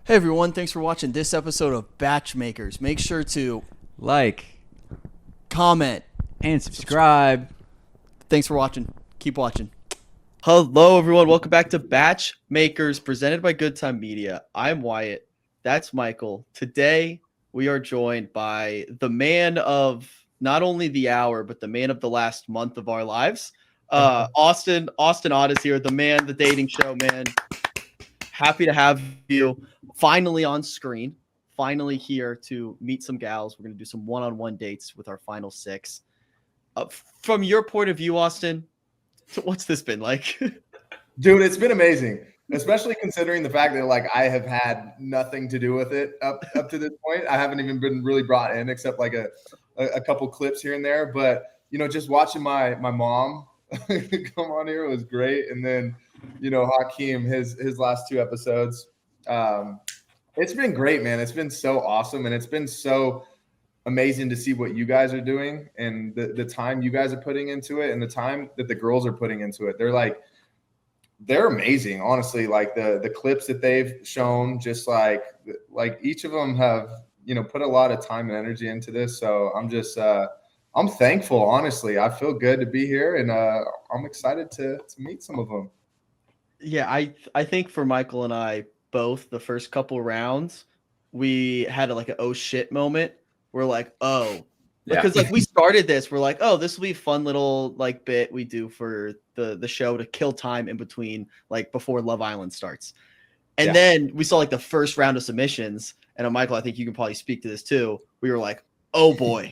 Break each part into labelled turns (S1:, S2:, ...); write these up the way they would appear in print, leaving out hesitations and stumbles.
S1: Hey everyone, thanks for watching this episode of BachMakers. Make sure to
S2: Like
S1: comment
S2: and subscribe.
S1: Thanks for watching. Keep watching. Hello everyone, welcome back to BachMakers presented by Good Time Media. I'm Wyatt. That's Michael. Today we are joined by the man of not only the hour, but the man of the last month of our lives. Austin Ott is here, the man, the dating show, man. Happy to have you finally on screen, finally here to meet some gals. We're going to do some one-on-one dates with our final six. From your point of view, Austin, what's this been like?
S3: Dude, it's been amazing, especially considering the fact that I have had nothing to do with it up to this point. I haven't even been really brought in except like a couple clips here and there. But, just watching my mom come on here was great. And then, Hakeem, his last two episodes. It's been great, man. It's been so awesome. And it's been so amazing to see what you guys are doing and the time you guys are putting into it and the time that the girls are putting into it. They're amazing, honestly. Like the clips that they've shown, just like each of them have, put a lot of time and energy into this. So I'm just, I'm thankful, honestly. I feel good to be here and I'm excited to meet some of them.
S1: Yeah, I think for Michael and I both, the first couple rounds, we had like an oh shit moment. We're like, oh, because we started this, we're like, oh, this will be a fun little bit we do for the show to kill time in between, before Love Island starts. And then we saw the first round of submissions, and Michael, I think you can probably speak to this too. We were like, oh boy,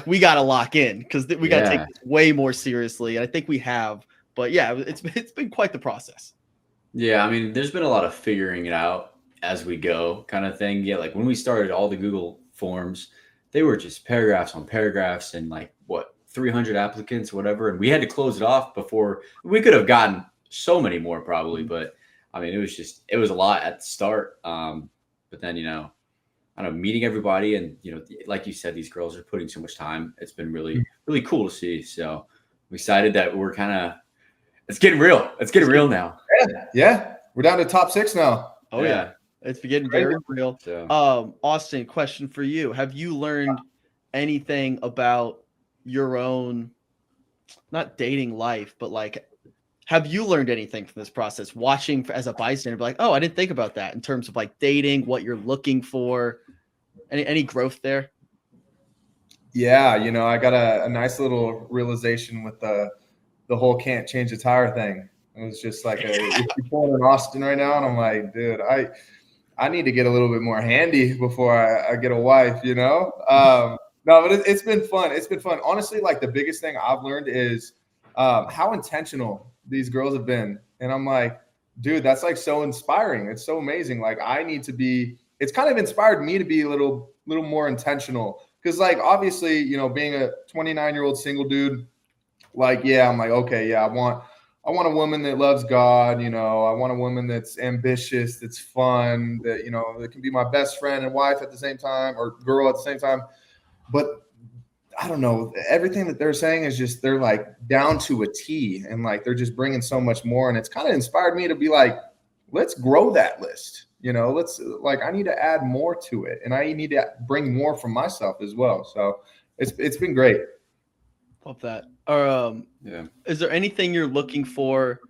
S1: we got to lock in because we got to take this way more seriously. And I think we have, but yeah, it's been quite the process.
S4: Yeah, I mean, there's been a lot of figuring it out as we go kind of thing. Yeah, when we started all the Google forms, they were just paragraphs on paragraphs and 300 applicants, whatever. And we had to close it off before we could have gotten so many more probably. But I mean, it was a lot at the start. But then, I don't know, meeting everybody and, like you said, these girls are putting so much time. It's been really, really cool to see. So we decided that we're it's getting real. It's getting real now.
S3: Yeah. We're down to top 6 now.
S1: Oh yeah. It's getting very real. So. Austin, question for you. Have you learned anything about your own, not dating life, but have you learned anything from this process? Watching as a bystander, oh, I didn't think about that in terms of dating, what you're looking for. Any growth there?
S3: Yeah, I got a nice little realization with the whole can't change the tire thing. It was just you're pulling in Austin right now, and I'm like, dude, I need to get a little bit more handy before I get a wife, No, but it's been fun. It's been fun. Honestly, the biggest thing I've learned is how intentional these girls have been. And I'm like, dude, that's so inspiring. It's so amazing. It's kind of inspired me to be a little more intentional. Because obviously, being a 29-year-old single dude, I'm okay, yeah, I want a woman that loves God, I want a woman that's ambitious, that's fun, that, that can be my best friend and wife at the same time, or girl at the same time. But I don't know, everything that they're saying is just, they're down to a T, and they're just bringing so much more. And it's kind of inspired me to be let's grow that list. Let's I need to add more to it, and I need to bring more from myself as well. So it's been great.
S1: Love that. Is there anything you're looking for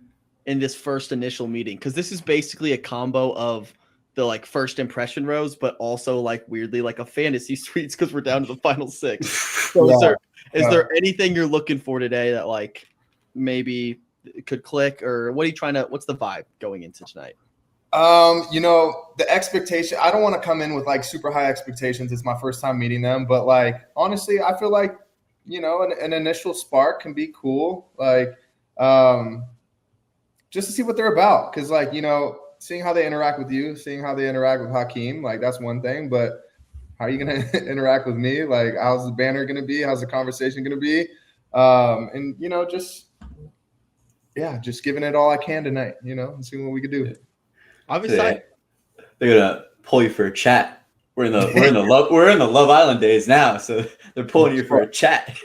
S1: in this first initial meeting? Because this is basically a combo of the first impression rose, but also weirdly a fantasy suites because we're down to the final 6. So is there anything you're looking for today that maybe could click, or what's the vibe going into tonight?
S3: The expectation, I don't want to come in with super high expectations. It's my first time meeting them, but honestly, I feel an initial spark can be cool. Just to see what they're about. Cause seeing how they interact with you, seeing how they interact with Hakeem, that's one thing, but how are you going to interact with me? How's the banner going to be? How's the conversation going to be? And just giving it all I can tonight, and seeing what we could do.
S1: Obviously,
S4: they're gonna pull you for a chat. We're in the Love Island days now, so they're pulling you for a chat.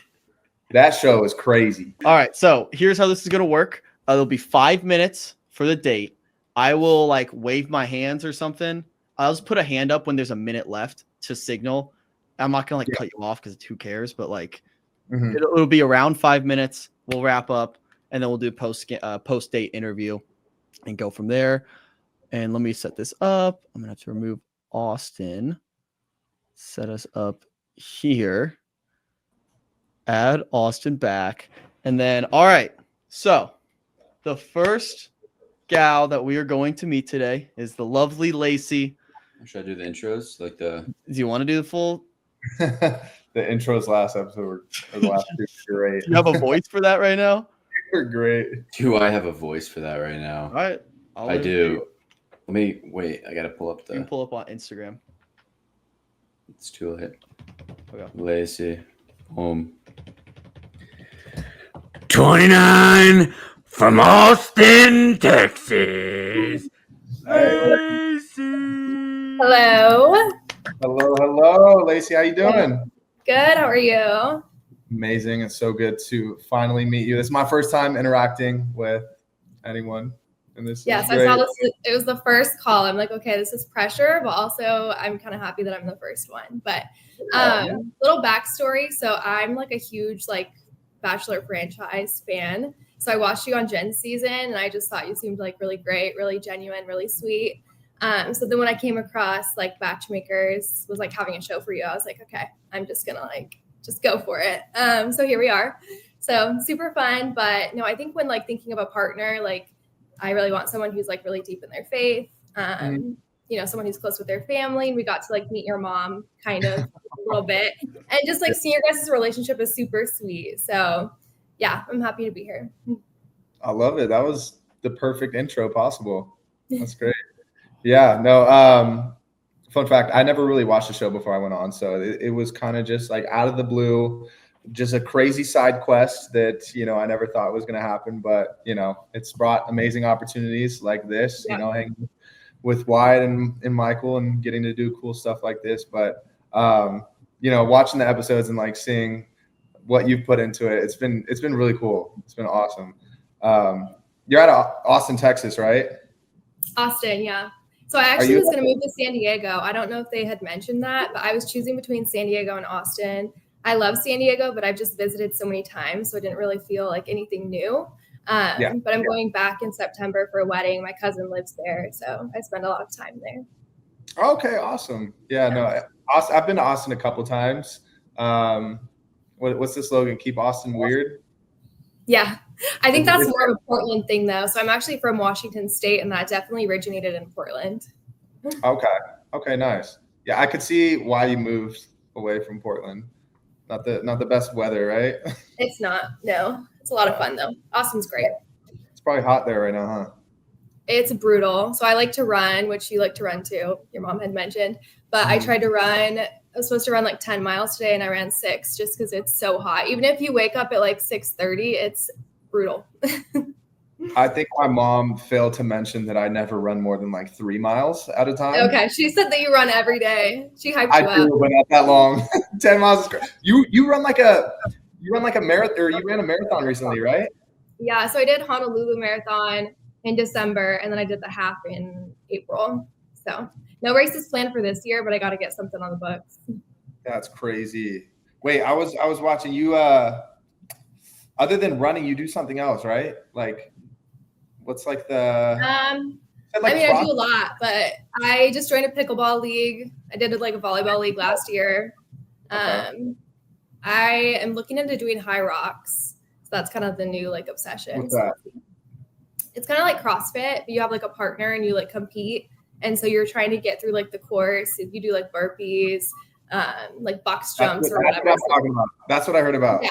S3: That show is crazy.
S1: All right, so here's how this is gonna work. There'll be 5 minutes for the date. I will wave my hands or something. I'll just put a hand up when there's a minute left to signal. I'm not gonna cut you off because who cares? But it'll be around 5 minutes. We'll wrap up, and then we'll do post date interview and go from there. And let me set this up. I'm gonna have to remove Austin. Set us up here. Add Austin back, and then all right. So the first gal that we are going to meet today is the lovely Lacey.
S4: Should I do the intros?
S1: Do you want to do the full?
S3: The intros last episode were great.
S1: Do you have a voice for that right now?
S3: They're great.
S4: Do I have a voice for that right now?
S1: All right.
S4: I do. Let me wait. I got to pull up
S1: You can pull up on Instagram.
S4: It's too late.
S1: Okay.
S4: Lacey. 29 from Austin, Texas. Lacey.
S5: Hello.
S3: Hello, Lacey. How you doing?
S5: Good. How are you?
S3: Amazing. It's so good to finally meet you. This is my first time interacting with anyone in this.
S5: Yes, I saw this. It was the first call. I'm like, okay, this is pressure, but also I'm kind of happy that I'm the first one. But little backstory. So I'm like a huge Bachelor franchise fan. So I watched you on Jen's season, and I just thought you seemed really great, really genuine, really sweet. So then when I came across BachMakers was having a show for you, I was like, okay, I'm just gonna just go for it. So here we are. So super fun. But no, I think when thinking of a partner, I really want someone who's really deep in their faith. Someone who's close with their family. And we got to meet your mom kind of a little bit, and just seeing your guys' relationship is super sweet. So yeah, I'm happy to be here.
S3: I love it. That was the perfect intro possible. That's great. Yeah, no, fun fact, I never really watched the show before I went on. So it was kind of just out of the blue, just a crazy side quest that, I never thought was going to happen. But, it's brought amazing opportunities like this, hanging with Wyatt and Michael and getting to do cool stuff like this. But, watching the episodes and seeing what you've put into it, it's been really cool. It's been awesome. You're out of Austin, Texas, right?
S5: Austin, yeah. So I actually was going to move to San Diego. I don't know if they had mentioned that, but I was choosing between San Diego and Austin. I love San Diego, but I've just visited so many times, so I didn't really feel like anything new. But I'm going back in September for a wedding. My cousin lives there, so I spend a lot of time there.
S3: Okay, awesome. Yeah, no, I've been to Austin a couple times. What's the slogan? Keep Austin weird?
S5: Yeah, I think that's more of a Portland thing, though. So I'm actually from Washington State, and that definitely originated in Portland.
S3: Okay, nice. Yeah, I could see why you moved away from Portland. Not the best weather, right?
S5: It's not. No, it's a lot of fun though. Austin's great.
S3: It's probably hot there right now, huh?
S5: It's brutal. So I like to run, which you like to run too. Your mom had mentioned, but I tried to run. I was supposed to run 10 miles today, and I ran 6 just because it's so hot. Even if you wake up at 6:30, it's brutal.
S3: I think my mom failed to mention that I never run more than 3 miles at a time.
S5: Okay, she said that you run every day. She hyped you up.
S3: I do, but not that long. 10 miles is great. You run like a marathon, or you ran a marathon recently, right?
S5: Yeah, so I did Honolulu Marathon in December, and then I did the half in April. So no races planned for this year, but I got to get something on the books.
S3: That's crazy. Wait, I was watching you. Other than running, you do something else, right? What's the?
S5: I do a lot, but I just joined a pickleball league. I did a volleyball league last year.
S3: Okay.
S5: I am looking into doing high rocks. So that's kind of the new obsession.
S3: What's that?
S5: It's kind of like CrossFit, but you have a partner and you compete. And so you're trying to get through the course. If you do burpees, box jumps or whatever.
S3: That's what I'm talking about. That's what I heard about. Yeah.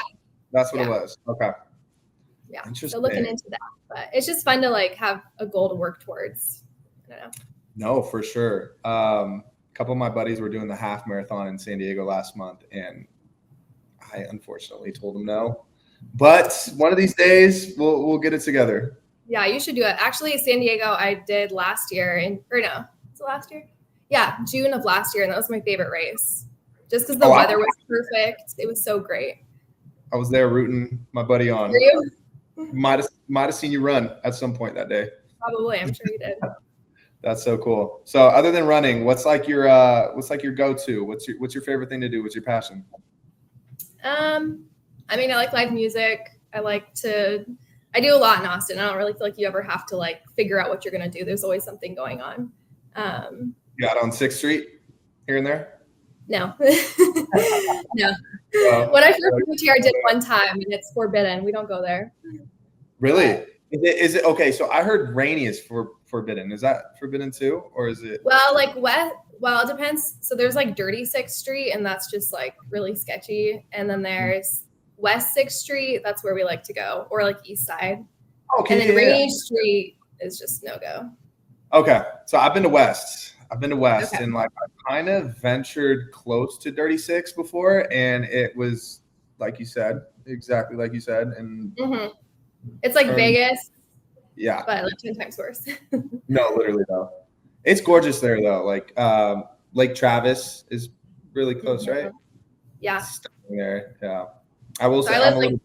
S3: That's what it was. Okay.
S5: Yeah. So looking into that. But it's just fun to have a goal to work towards. I don't know.
S3: No, for sure. A couple of my buddies were doing the half marathon in San Diego last month, and I unfortunately told them no. But one of these days we'll get it together.
S5: Yeah, you should do it. Actually, San Diego, I did last year. Was it last year? Yeah, June of last year, and that was my favorite race. Just because the weather was perfect. It was so great.
S3: I was there rooting my buddy on.
S5: Were you?
S3: Might have seen you run at some point that day.
S5: Probably. I'm sure you did.
S3: That's so cool. So other than running, what's like your go-to? What's your favorite thing to do? What's your passion?
S5: I mean, I like live music. I do a lot in Austin. I don't really feel like you ever have to like figure out what you're gonna do. There's always something going on.
S3: You out on 6th Street here and there?
S5: No. No. When I first moved here, I did one time, and it's forbidden. We don't go there.
S3: Really? Is it okay? So I heard Rainy is forbidden. Is that forbidden too, or is it?
S5: Well, like it depends. So there's like Dirty 6th Street, and that's just like really sketchy. And then there's West 6th Street. That's where we like to go, or like East Side.
S3: Okay.
S5: And then Rainy Street is just no go.
S3: Okay, so I've been to West.
S5: Okay.
S3: And like I kind of ventured close to Dirty 6 before, and it was like you said, exactly like you said, and
S5: It's like Vegas,
S3: yeah,
S5: but like 10 times worse.
S3: no, literally though, it's gorgeous there though. Like Lake Travis is really close, right?
S5: Yeah.
S3: Stunning there, yeah. I will
S5: So
S3: say
S5: I live
S3: I'm a little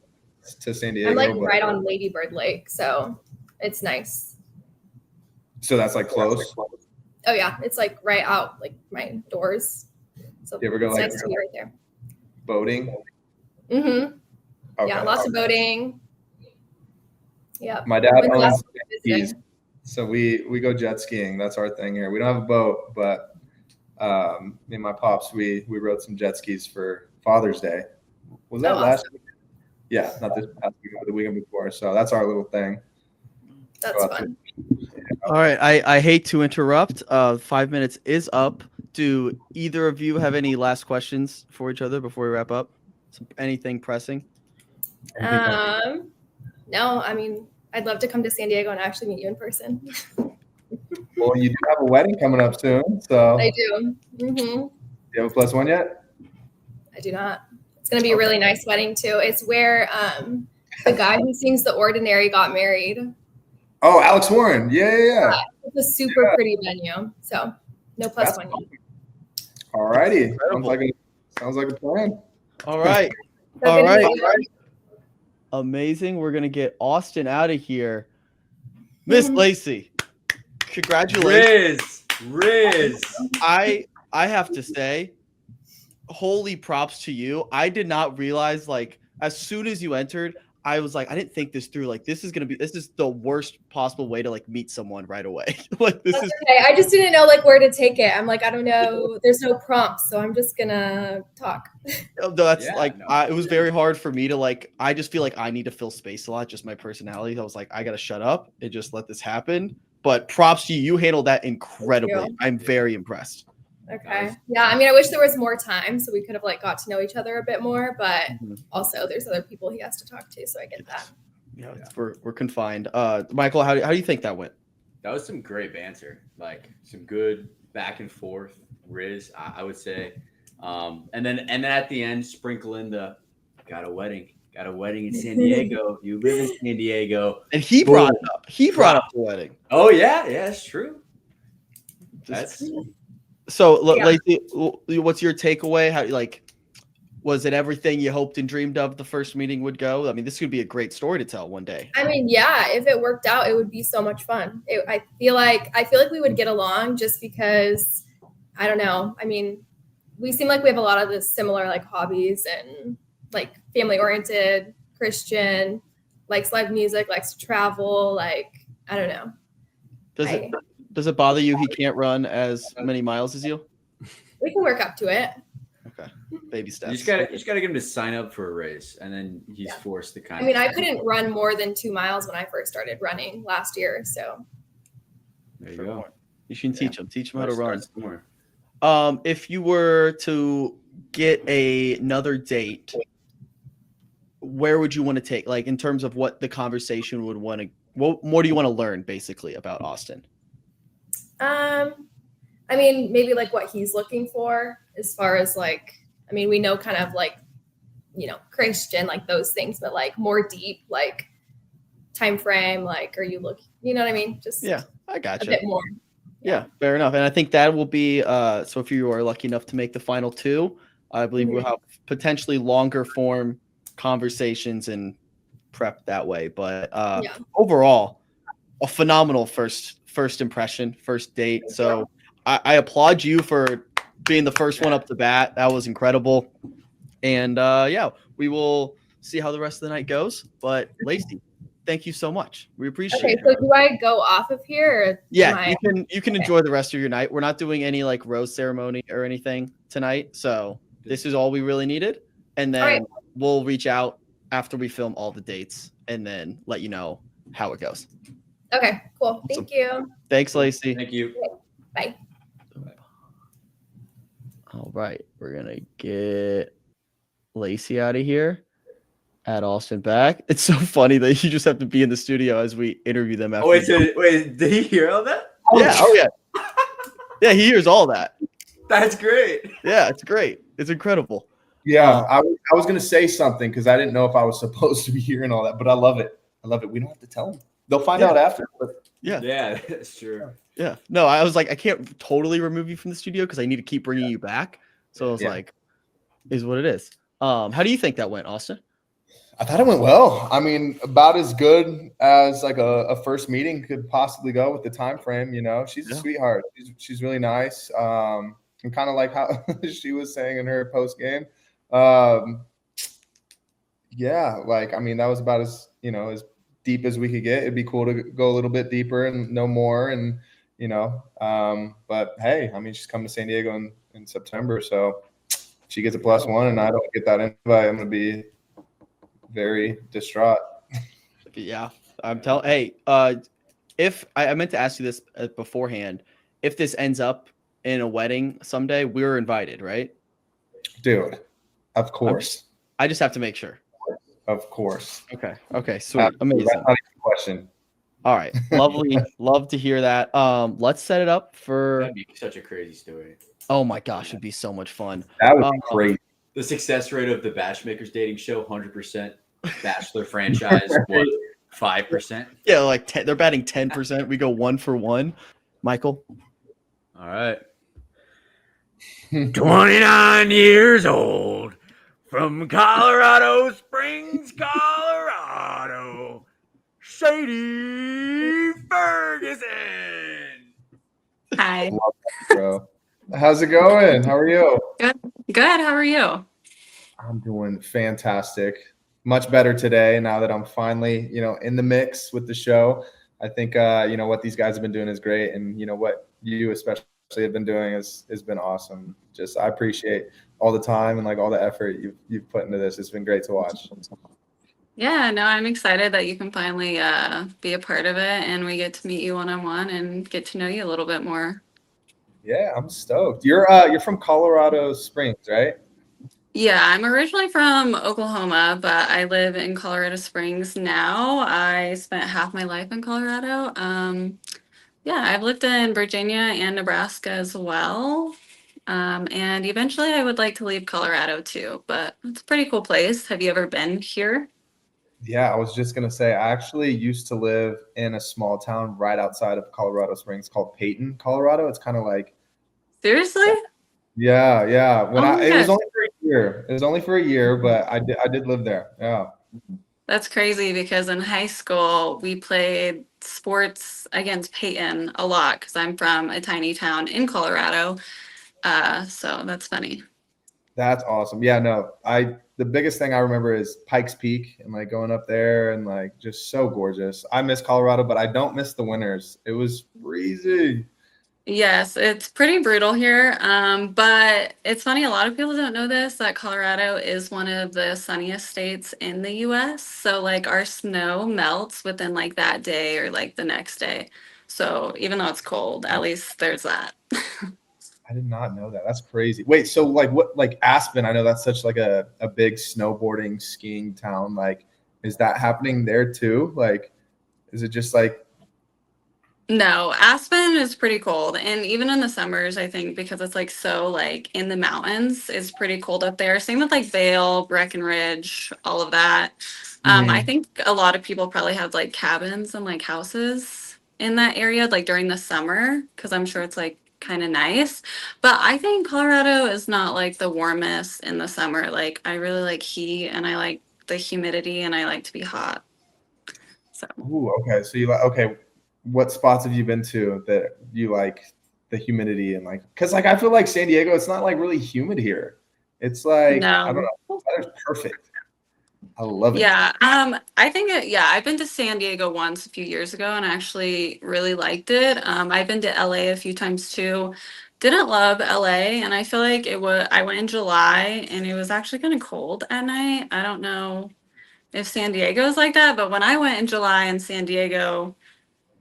S3: to San Diego.
S5: I'm like
S3: but-
S5: right on Lady Bird Lake, so it's nice.
S3: So that's like close.
S5: Oh yeah, it's like right out like my doors. So
S3: You ever go
S5: it's
S3: like
S5: nice to be right there.
S3: boating?
S5: Mm-hmm.
S3: Okay.
S5: Yeah, lots of boating. Yeah.
S3: My dad
S5: When's the
S3: owns
S5: last time
S3: jet
S5: you visited?
S3: skis, so we go jet skiing. That's our thing here. We don't have a boat, but me and my pops we rode some jet skis for Father's Day. Was that last week? Yeah, not this past week, but the weekend before. So that's our little thing.
S5: That's
S3: Go out
S5: fun.
S1: All right, I hate to interrupt. 5 minutes is up. Do either of you have any last questions for each other before we wrap up? Anything pressing?
S5: No, I mean, I'd love to come to San Diego and actually meet you in person.
S3: Well, you do have a wedding coming up soon, so
S5: I do. Mm-hmm.
S3: you have a +1 yet?
S5: I do not. It's going to be a really nice wedding too. It's where the guy who sings The Ordinary got married.
S3: Oh, Alex Warren. Yeah.
S5: It's a super pretty venue. So no +1 yet.
S3: All righty.
S1: Incredible.
S3: Sounds like a plan.
S1: All right.
S5: So
S1: All
S5: good to
S1: right.
S5: meet you.
S1: Amazing. We're gonna get Austin out of here. Miss Lacey, congratulations.
S4: Riz.
S1: I have to say, holy props to you. I did not realize, like, as soon as you entered, I was like, I didn't think this through. Like, this is the worst possible way to like meet someone right away. Like, this
S5: That's
S1: is
S5: okay. I just didn't know like where to take it. I'm like, I don't know. There's no prompts, so I'm just gonna talk.
S1: that's
S4: Yeah,
S1: like,
S4: no,
S1: it was very hard for me to like. I just feel like I need to fill space a lot, just my personality. I was like, I gotta shut up and just let this happen. But props to you. You handled that incredibly.
S5: you.
S1: I'm very impressed.
S5: Okay. Yeah. I mean, I wish there was more time so we could have like got to know each other a bit more, but
S1: Mhm.
S5: also there's other people he has to talk to, so I get that.
S1: Yeah, we're confined. Michael, how do you think that went?
S4: That was some great banter, like some good back and forth. Riz, I would say, and then at the end, sprinkle in the got a wedding in San Diego. You live in San Diego,
S1: And he brought it up. He brought up the wedding.
S4: Oh yeah, that's true. That's
S1: So,
S5: Yeah.
S1: Lacey, what's your takeaway? How was it everything you hoped and dreamed of the first meeting would go? I mean, this could be a great story to tell one day.
S5: I mean, yeah, if it worked out, it would be so much fun. I feel like we would get along just because I don't know. I mean, we seem like we have a lot of the similar like hobbies and like family oriented, Christian, likes live music, likes to travel. Like, I don't know.
S1: Does it bother you he can't run as many miles as you?
S5: We can work up to it.
S1: Okay, baby steps.
S4: you just gotta get him to sign up for a race, and then he's forced to kind
S5: I
S4: of.
S5: mean, I couldn't run more than 2 miles when I first started running last year. So
S4: There you go.
S1: You should teach him. Teach him how to run.
S4: Start somewhere.
S1: If you were to get another date, where would you want to take? Like in terms of what the conversation would want to. What more do you want to learn, basically, about Austin?
S5: I mean, maybe like what he's looking for as far as like, I mean, we know kind of like, you know, Christian, like those things, but like more deep, like time frame, like, are you looking, you know what I mean? Just
S1: Yeah, I
S5: a
S1: gotcha.
S5: bit more.
S1: Yeah, fair enough. And I think that will be so if you are lucky enough to make the final two, I believe we'll have potentially longer form conversations and prep that way. But overall, a phenomenal first impression, first date. So I applaud you for being the first one up to bat. That was incredible. And yeah, we will see how the rest of the night goes. But Lacey, thank you so much. We appreciate
S5: Okay,
S1: it.
S5: so do I go off of here? Or
S1: Yeah, you can
S5: Okay.
S1: enjoy the rest of your night. We're not doing any like rose ceremony or anything tonight. So this is all we really needed. And then
S5: right.
S1: we'll reach out after we film all the dates and then let you know how it goes.
S5: Okay, cool. Thank you.
S1: Thanks, Lacey.
S4: Thank you.
S5: Bye.
S1: All right, we're gonna get Lacey out of here. Add Austin back. It's so funny that you just have to be in the studio as we interview them. After
S4: Wait, did he hear all that?
S1: Yeah, oh yeah. Yeah, he hears all that.
S4: That's great.
S1: Yeah, it's great. It's incredible.
S3: Yeah, I was gonna say something because I didn't know if I was supposed to be hearing all that, but I love it. I love it. We don't have to tell them. They'll find out after. But
S1: Yeah,
S4: that's true.
S1: yeah. No, I was like, I can't totally remove you from the studio because I need to keep bringing you back. So I was like, is what it is. How do you think that went, Austin?
S3: I thought it went well. I mean, about as good as like a first meeting could possibly go with the time frame. You know, she's a sweetheart. She's really nice. And kind of like how she was saying in her post game. Yeah, like I mean, that was about as as deep as we could get. It'd be cool to go a little bit deeper and know more. And but hey, I mean, she's coming to San Diego in September, so she gets a +1, and I don't get that invite. I'm gonna be very distraught.
S1: Yeah, I'm telling. Hey, if I meant to ask you this beforehand, if this ends up in a wedding someday, we're invited, right?
S3: Dude, of course.
S1: I just have to make sure.
S3: Of course.
S1: Okay, sweet, amazing.
S3: That's not even a question.
S1: All right, lovely, love to hear that. Let's set it up for.
S4: That'd be such a crazy story.
S1: Oh my gosh, it'd be so much fun.
S3: That would be great.
S4: The success rate of the BachMakers dating show, 100%. Bachelor franchise, what, 5%?
S1: Yeah, like they're batting 10%. We go 1 for 1. Michael.
S4: All right. 29 years old from Colorado Springs, Colorado, Shady Ferguson.
S6: Hi.
S3: Love that, bro. How's it going? How are you?
S6: Good. Good. How are you?
S3: I'm doing fantastic. Much better today now that I'm finally, in the mix with the show. I think, what these guys have been doing is great. And, what you especially have been doing has been awesome. Just, I appreciate all the time and like all the effort you've put into this. It's been great to watch.
S6: Yeah, no, I'm excited that you can finally be a part of it and we get to meet you one-on-one and get to know you a little bit more.
S3: Yeah, I'm stoked. You're from Colorado Springs, right?
S6: Yeah, I'm originally from Oklahoma, but I live in Colorado Springs now. I spent half my life in Colorado. Yeah, I've lived in Virginia and Nebraska as well. And eventually I would like to leave Colorado too, but it's a pretty cool place. Have you ever been here?
S3: Yeah, I was just going to say, I actually used to live in a small town right outside of Colorado Springs called Peyton, Colorado. It's kind of like.
S6: Seriously?
S3: Yeah. It was
S6: gosh.
S3: only for a year. It was only for a year, but I did live there. Yeah.
S6: That's crazy because in high school we played sports against Peyton a lot because I'm from a tiny town in Colorado. So that's funny.
S3: That's awesome. Yeah, no, the biggest thing I remember is Pikes Peak and like going up there and like just so gorgeous. I miss Colorado, but I don't miss the winters. It was freezing.
S6: Yes, it's pretty brutal here. But it's funny, a lot of people don't know this, that Colorado is one of the sunniest states in the US. So like our snow melts within like that day or like the next day. So even though it's cold, at least there's that.
S3: I did not know that. That's crazy. Wait, so like Aspen, I know that's such like a big snowboarding, skiing town. Like, is that happening there too? Like, is it just like.
S6: No, Aspen is pretty cold. And even in the summers, I think because it's like so like in the mountains, it's pretty cold up there. Same with like Vail, Breckenridge, all of that. I think a lot of people probably have like cabins and like houses in that area, like during the summer, because I'm sure it's like kind of nice. But I think Colorado is not like the warmest in the summer. Like I really like heat and I like the humidity and I like to be hot. So.
S3: Ooh, okay. So you like, okay. what spots have you been to that you like the humidity and like? Because like I feel like San Diego, it's not like really humid here. It's like I don't
S6: No.
S3: know. The weather's perfect. I love it.
S6: Yeah, I think yeah, I've been to San Diego once a few years ago and I actually really liked it. I've been to LA a few times too. Didn't love LA, and I feel like I went in July and it was actually kind of cold at night. I don't know if San Diego is like that, but when I went in July in San Diego,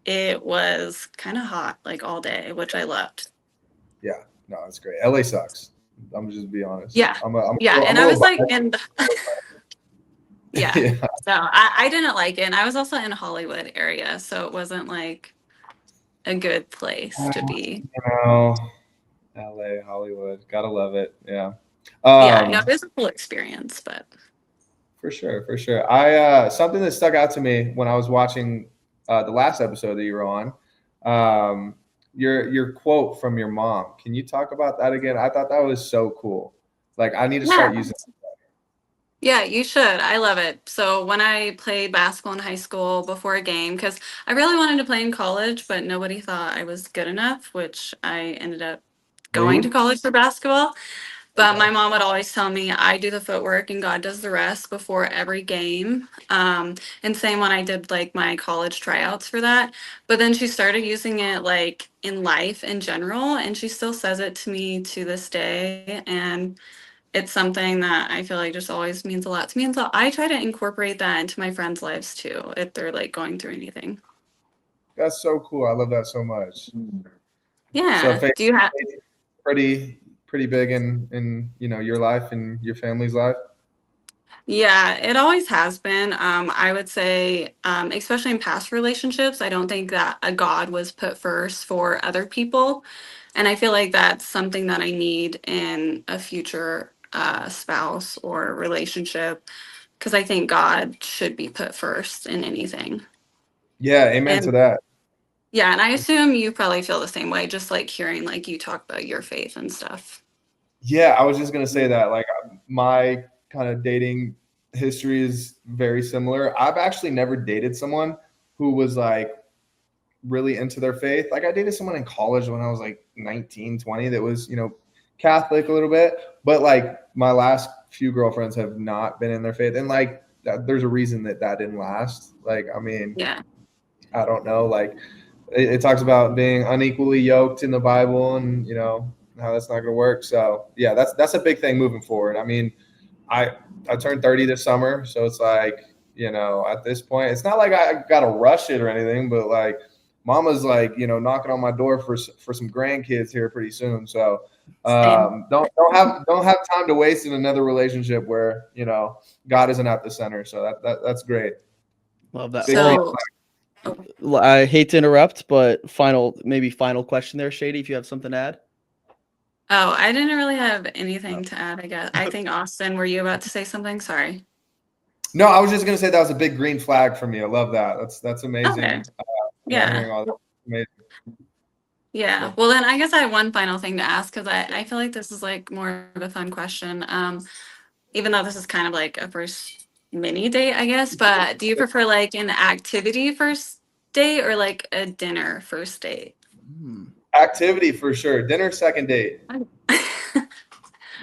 S6: it was kind of hot like all day, which I loved.
S3: Yeah, no, it's great. LA sucks. I'm just be honest.
S6: Yeah. Yeah,
S3: I'm
S6: and
S3: a
S6: I was
S3: little
S6: like in yeah.
S3: yeah.
S6: So I didn't like it. And I was also in Hollywood area, so it wasn't like a good place to be.
S3: You know, LA, Hollywood, gotta love it. Yeah.
S6: Yeah, no, it was a cool experience, but
S3: For sure, for sure. I something that stuck out to me when I was watching the last episode that you were on. Your quote from your mom. Can you talk about that again? I thought that was so cool. Like I need to
S6: yeah.
S3: start using.
S6: Yeah, you should. I love it. So when I played basketball in high school before a game, because I really wanted to play in college, but nobody thought I was good enough, which I ended up going to
S3: Rude.
S6: college for basketball. But
S3: Okay.
S6: my mom would always tell me I do the footwork and God does the rest before every game. And same when I did like my college tryouts for that. But then she started using it like in life in general, and she still says it to me to this day. And it's something that I feel like just always means a lot to me. And so I try to incorporate that into my friends' lives too, if they're like going through anything.
S3: That's so cool. I love that so much. So
S6: Yeah.
S3: faith
S6: Do you have?
S3: pretty big in your life and your family's life.
S6: Yeah, it always has been. I would say, especially in past relationships, I don't think that a God was put first for other people. And I feel like that's something that I need in a future spouse or relationship, because I think God should be put first in anything.
S3: Yeah, amen to
S6: And
S3: that.
S6: yeah, and I assume you probably feel the same way, just like hearing like you talk about your faith and stuff.
S3: Yeah, I was just gonna say that. Like my kind of dating history is very similar. I've actually never dated someone who was like really into their faith. Like I dated someone in college when I was like 19, 20 that was, Catholic a little bit, but like my last few girlfriends have not been in their faith. And like there's a reason that didn't last. Like, I mean,
S6: Yeah.
S3: I don't know. Like it talks about being unequally yoked in the Bible and, how that's not going to work. So yeah, that's a big thing moving forward. I mean, I turned 30 this summer. So it's like, at this point, it's not like I got to rush it or anything, but like mama's like, knocking on my door for some grandkids here pretty soon. So
S6: Same.
S3: don't have time to waste in another relationship where, God isn't at the center. So that's great.
S1: Love that.
S3: Big
S6: So,
S1: I hate to interrupt, but final question there, Shady, if you have something to add.
S6: oh, I didn't really have anything to add, I guess. I think, Austin, were you about to say something? Sorry.
S3: No, I was just gonna say that was a big green flag for me. I love that. That's amazing.
S6: Okay.
S3: Hearing
S6: Yeah.
S3: all that. Amazing.
S6: Yeah. Well, then I guess I have one final thing to ask, because I feel like this is like more of a fun question. Even though this is kind of like a first mini date, I guess, but do you prefer like an activity first date or like a dinner first date?
S3: Activity for sure. Dinner, second date.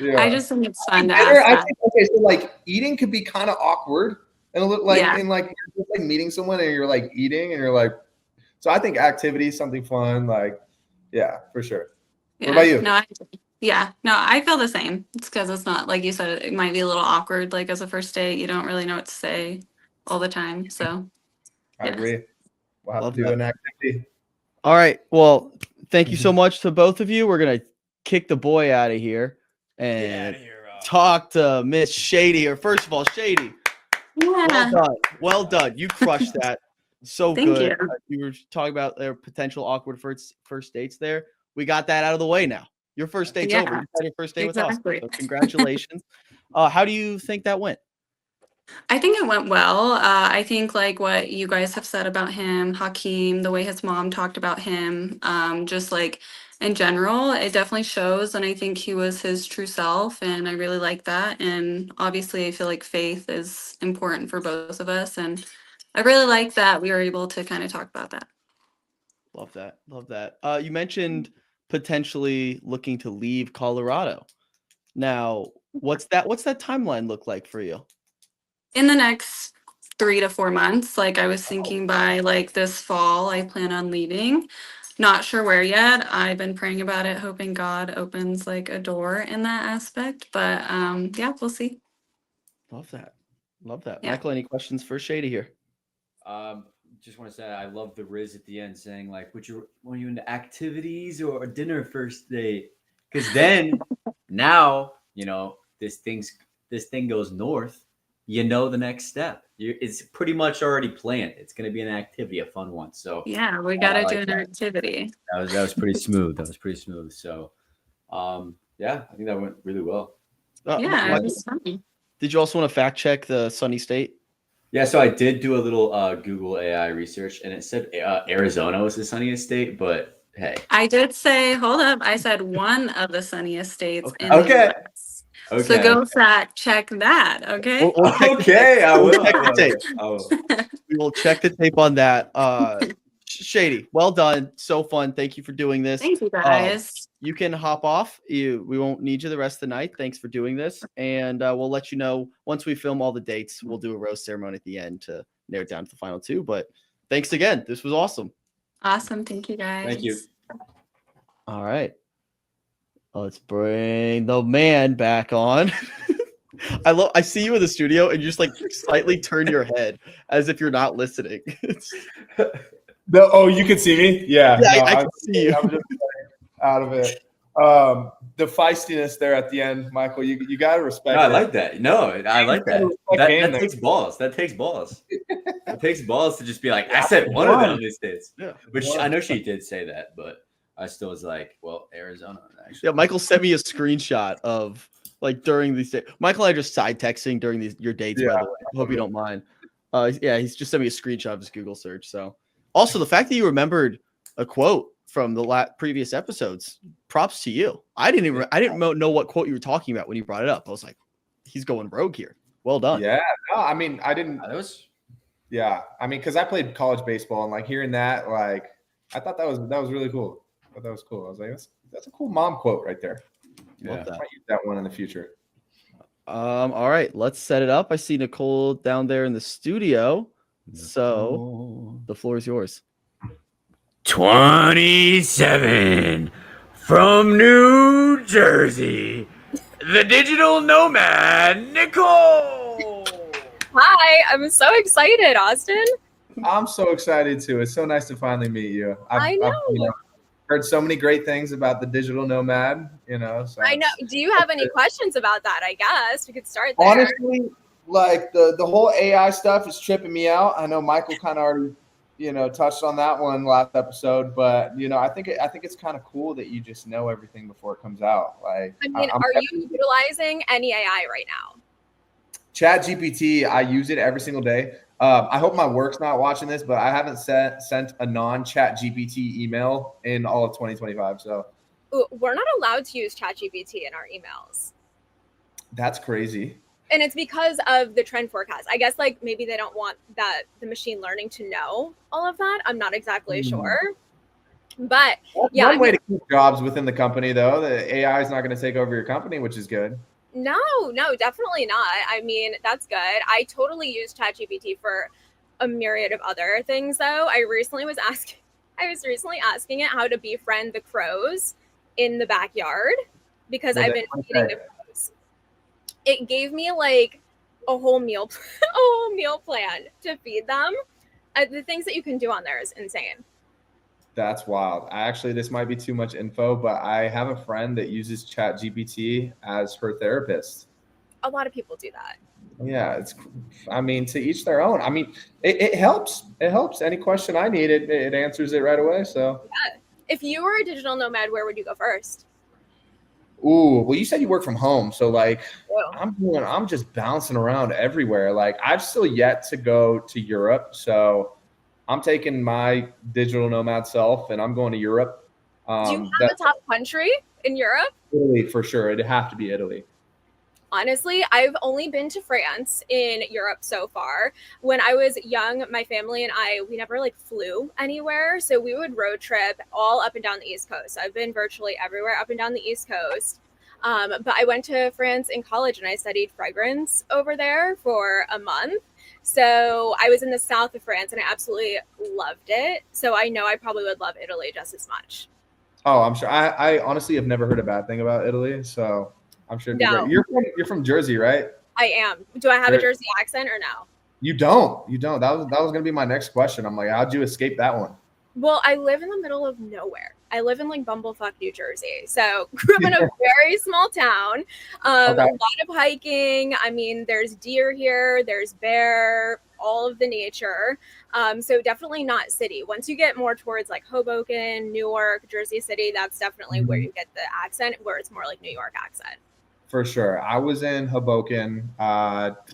S3: Yeah.
S6: I just think it's fun to
S3: Dinner,
S6: ask
S3: I
S6: that.
S3: think okay, so like eating could be kind of awkward and a little like
S6: Yeah.
S3: in like you're just like meeting someone and you're like eating and you're like, so I think activity is something fun, like yeah, for sure. What about you?
S6: No, I feel the same. It's because it's not like you said, it might be a little awkward, like as a first date. You don't really know what to say all the time. So
S3: I
S6: yeah.
S3: agree. We'll have
S1: Love
S3: to do
S1: that.
S3: an activity.
S1: All right. Well, thank you so much to both of you. We're gonna kick the boy out of here and talk to Miss Shady. Or first of all, Shady, well
S6: Yeah.
S1: done. Well done. You crushed that. So
S6: Thank
S1: good.
S6: you.
S1: You were talking about their potential awkward first dates there. We got that out of the way now. Your first date's over. You had your first date with us.
S6: Exactly.
S1: So congratulations. How do you think that went?
S6: I think it went well. I think like what you guys have said about him, Hakeem, the way his mom talked about him, just like in general, it definitely shows. And I think he was his true self, and I really like that. And obviously, I feel like faith is important for both of us, and I really like that we were able to kind of talk about that.
S1: Love that. Love that. You mentioned potentially looking to leave Colorado. Now, what's that timeline look like for you?
S6: In the next 3 to 4 months, like I was thinking by like this fall, I plan on leaving. Not sure where yet. I've been praying about it, hoping God opens like a door in that aspect. But yeah, we'll see.
S1: Love that. Love that.
S6: Yeah.
S1: Michael, any questions for Shady here?
S4: Just want to say I love the Riz at the end saying like, "Would you want you into activities or a dinner first date?" Because then now this thing goes north. You know the next step. It's pretty much already planned. It's going to be an activity, a fun one. So
S6: Yeah, we got to do
S4: like
S6: an
S4: that.
S6: activity.
S4: That was pretty smooth. That was pretty smooth. So, yeah, I think that went really well.
S6: Yeah, it
S1: Michael,
S6: was fun.
S1: did you also want to fact check the sunny state?
S4: Yeah, so I did do a little Google AI research, and it said Arizona was the sunniest state. But hey,
S6: I did say, hold up. I said one of the sunniest states in
S4: Okay.
S6: the US.
S4: okay,
S6: So go fact check that. Okay.
S1: We'll check the
S4: okay, I will.
S1: check the tape.
S4: I will.
S1: We will check the tape on that. Shady, well done. So fun. Thank you for doing this.
S6: Thank you guys.
S1: You can hop off. We won't need you the rest of the night. Thanks for doing this. And we'll let you know once we film all the dates. We'll do a rose ceremony at the end to narrow it down to the final 2. But thanks again. This was awesome.
S6: Awesome. Thank you guys.
S4: Thank you.
S1: All right. Let's bring the man back on. I see you in the studio and you just like slightly turn your head as if you're not listening.
S3: Oh, you can see me? Yeah.
S1: Yeah,
S3: no,
S1: I can see you.
S3: I'm just out of it. The feistiness there at the end, Michael, you got to respect
S4: No, I
S3: it.
S4: like that. No, I like that.
S3: Respect game
S4: That
S3: there.
S4: takes balls. That takes balls. It takes balls to just be like, I said one of them these days.
S1: Yeah.
S4: Which I know she did say that, but I still was like, well, Arizona actually.
S1: Yeah, Michael sent me a screenshot of like during these days. Michael and I just side texting during your dates, by the way. I hope you don't mind. Yeah, he's just sent me a screenshot of his Google search. So also the fact that you remembered a quote from the previous episodes, props to you. I didn't know what quote you were talking about when you brought it up. I was like, he's going rogue here. Well done.
S3: Yeah. No, I mean, I didn't.
S4: That was
S3: Yeah. I mean, because I played college baseball and like hearing that, like, I thought that was really cool. I thought that was cool. I was like, that's a cool mom quote right there.
S4: yeah.
S1: Love that.
S3: I might use that one in the future.
S1: All right, let's set it up. I see Nicole down there in the studio. So the floor is yours.
S7: 27 from New Jersey, the digital nomad, Nicole.
S8: Hi, I'm so excited, Austin.
S3: I'm so excited too. It's so nice to finally meet you.
S8: I know.
S3: I've heard so many great things about the digital nomad, So
S8: I know. Do you have any questions about that? I guess we could start there.
S3: honestly, like the whole AI stuff is tripping me out. I know Michael kind of already, touched on that one last episode, but I think it's kind of cool that you just know everything before it comes out. Like,
S8: I mean, are you utilizing any AI right now?
S3: Chat GPT, I use it every single day. I hope my work's not watching this, but I haven't sent a non-Chat GPT email in all of 2025. So
S8: Ooh, we're not allowed to use ChatGPT in our emails.
S3: that's crazy.
S8: And it's because of the trend forecast. I guess like maybe they don't want the machine learning to know all of that. I'm not exactly sure. But yeah,
S3: One way to keep jobs within the company, though, the AI is not going to take over your company, which is good.
S8: No, definitely not. I mean, that's good. I totally use ChatGPT for a myriad of other things, though. I was recently asking it how to befriend the crows in the backyard because I've been feeding the crows. It gave me like a whole meal plan to feed them. The things that you can do on there is insane.
S3: That's wild. This might be too much info, but I have a friend that uses Chat GPT as her therapist.
S8: A lot of people do that.
S3: Yeah, to each their own. I mean, it helps. It helps. Any question I need, it answers it right away. So
S8: Yeah. If you were a digital nomad, where would you go first?
S3: Ooh, well, you said you work from home, so like
S8: Ew.
S3: I'm just bouncing around everywhere. Like I've still yet to go to Europe, so I'm taking my digital nomad self and I'm going to Europe.
S8: Do you have a top country in Europe?
S3: Italy for sure. It'd have to be Italy.
S8: Honestly, I've only been to France in Europe so far. When I was young, my family and we never like flew anywhere. So we would road trip all up and down the East Coast. I've been virtually everywhere up and down the East Coast. But I went to France in college and I studied fragrance over there for a month. So I was in the south of France and I absolutely loved it. So I know I probably would love Italy just as much.
S3: Oh, I'm sure. I honestly have never heard a bad thing about Italy, so I'm sure it'd be
S8: No.
S3: great. You're from Jersey, right?
S8: I am. Do I have a Jersey accent or no?
S3: You don't. That was gonna be my next question. I'm like, how'd you escape that one?
S8: Well, I live in the middle of nowhere. I live in like Bumblefuck, New Jersey. So grew up in a very small town. A lot of hiking. I mean, there's deer here, there's bear, all of the nature. So definitely not city. Once you get more towards like Hoboken, Newark, Jersey City, that's definitely where you get the accent, where it's more like New York accent.
S3: For sure. I was in Hoboken about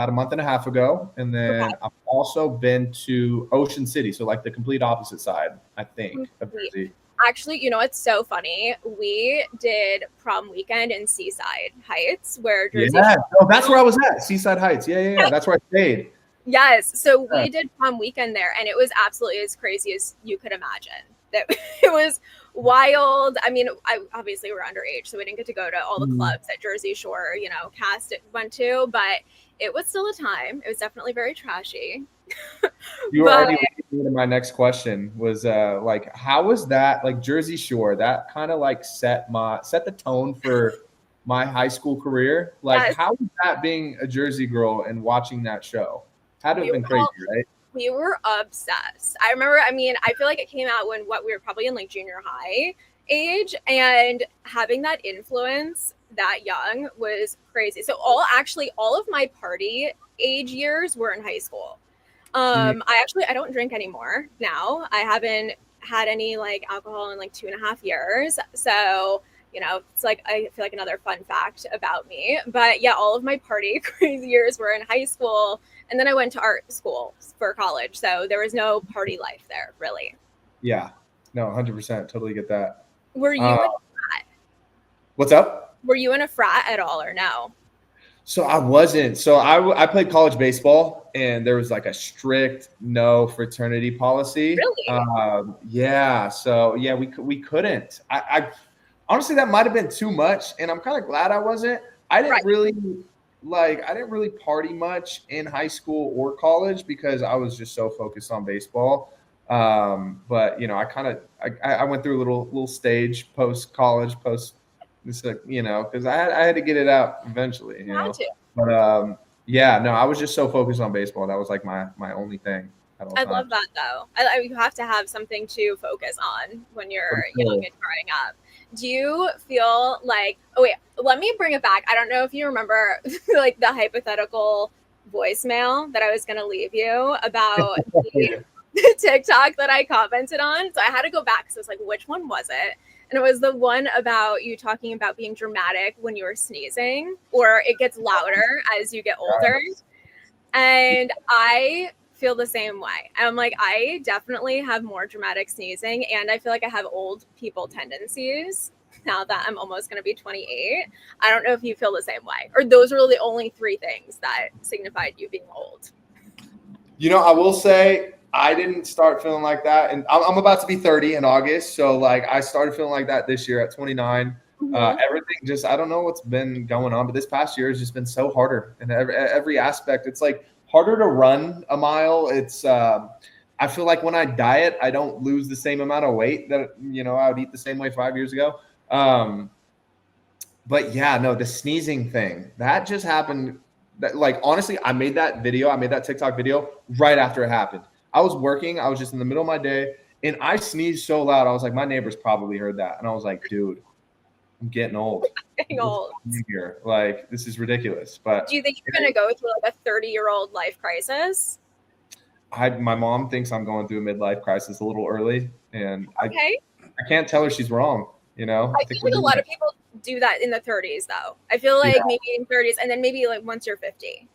S3: a month and a half ago. And then I've also been to Ocean City. So like the complete opposite side, I think, of Jersey.
S8: Actually, you know, it's so funny. We did prom weekend in Seaside Heights where Jersey.
S3: Yeah, that's where I was at. Seaside Heights. Yeah. That's where I stayed.
S8: Yes. So we did prom weekend there and it was absolutely as crazy as you could imagine. That it was wild. I mean, obviously we're underage, so we didn't get to go to all the clubs that Jersey Shore, cast went to, but it was still a time. It was definitely very trashy.
S3: You were already leading into my next question was like, how was that, like Jersey Shore, that kind of like set the tone for my high school career? Like, how was that being a Jersey girl and watching that show? Had to have been crazy, right?
S8: We were obsessed. I remember, I feel like it came out when we were probably in like junior high age, and having that influence that young was crazy. So all of my party age years were in high school. I don't drink anymore now. I haven't had any like alcohol in like 2.5 years. So, it's like, I feel like another fun fact about me, but yeah, all of my party crazy years were in high school. And then I went to art school for college. So there was no party life there, really.
S3: Yeah. No, 100%. Totally get that.
S8: Were you in a frat?
S3: What's up?
S8: Were you in a frat at all or no?
S3: So I wasn't. So I played college baseball and there was like a strict no fraternity policy.
S8: Really?
S3: Yeah. So yeah, we couldn't. I honestly, that might've been too much. And I'm kind of glad I wasn't. I didn't really party much in high school or college because I was just so focused on baseball. But I went through a little stage post college, because I had to get it out eventually. But I was just so focused on baseball. That was like my only thing.
S8: I love that though. You have to have something to focus on when you're young and growing up. Do you feel like, let me bring it back. I don't know if you remember like the hypothetical voicemail that I was going to leave you about the TikTok that I commented on. So I had to go back because I was like, which one was it? And it was the one about you talking about being dramatic when you were sneezing, or it gets louder as you get older. And I feel the same way. I'm like, I definitely have more dramatic sneezing, and I feel like I have old people tendencies now that I'm almost going to be 28. I don't know if you feel the same way, or those were the only 3 things that signified you being old.
S3: I will say I didn't start feeling like that, and I'm about to be 30 in August, so like I started feeling like that this year at 29. Everything just, I don't know what's been going on, but this past year has just been so harder in every aspect. It's like harder to run a mile. It's I feel like when I diet, I don't lose the same amount of weight that I would eat the same way 5 years ago. But yeah, no, the sneezing thing that just happened. That, like, honestly, I made that TikTok video right after it happened. I was working. I was just in the middle of my day, and I sneezed so loud. I was like, my neighbors probably heard that, and I was like, dude, I'm getting old.
S8: Getting old.
S3: Here. Like, this is ridiculous. But
S8: do you think you're going to go through like a 30-year-old life crisis?
S3: My mom thinks I'm going through a midlife crisis a little early, and I can't tell her she's wrong. I
S8: feel like a lot of people do that in the 30s, though. I feel like maybe in 30s, and then maybe like once you're 50.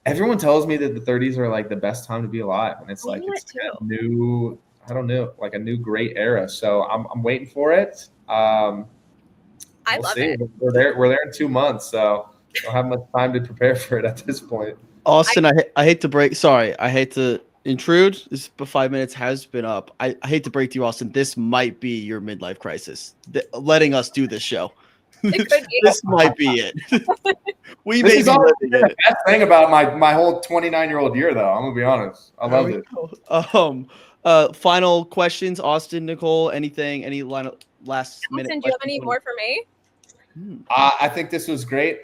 S3: Everyone tells me that the 30s are like the best time to be alive, and it's like it's a new, I don't know, like a new great era. So I'm waiting for it.
S8: I love it.
S3: We're there in 2 months, so don't have much time to prepare for it at this point.
S1: Austin, I hate to break. Sorry, I hate to intrude. This 5 minutes has been up. I hate to break to you, Austin. This might be your midlife crisis. Letting us do this show.
S5: It could be.
S1: This might be it. We
S3: This
S1: may
S3: is
S1: be
S3: always
S1: living
S3: been
S1: it.
S3: the best thing about my whole 29-year-old year, though. I'm gonna be honest. I
S1: There
S3: loved
S1: we
S3: it.
S1: go. Final questions, Austin, Nicole, anything, any last minute?
S8: Austin, do you have any
S1: questions?
S8: more for me?
S3: I think this was great.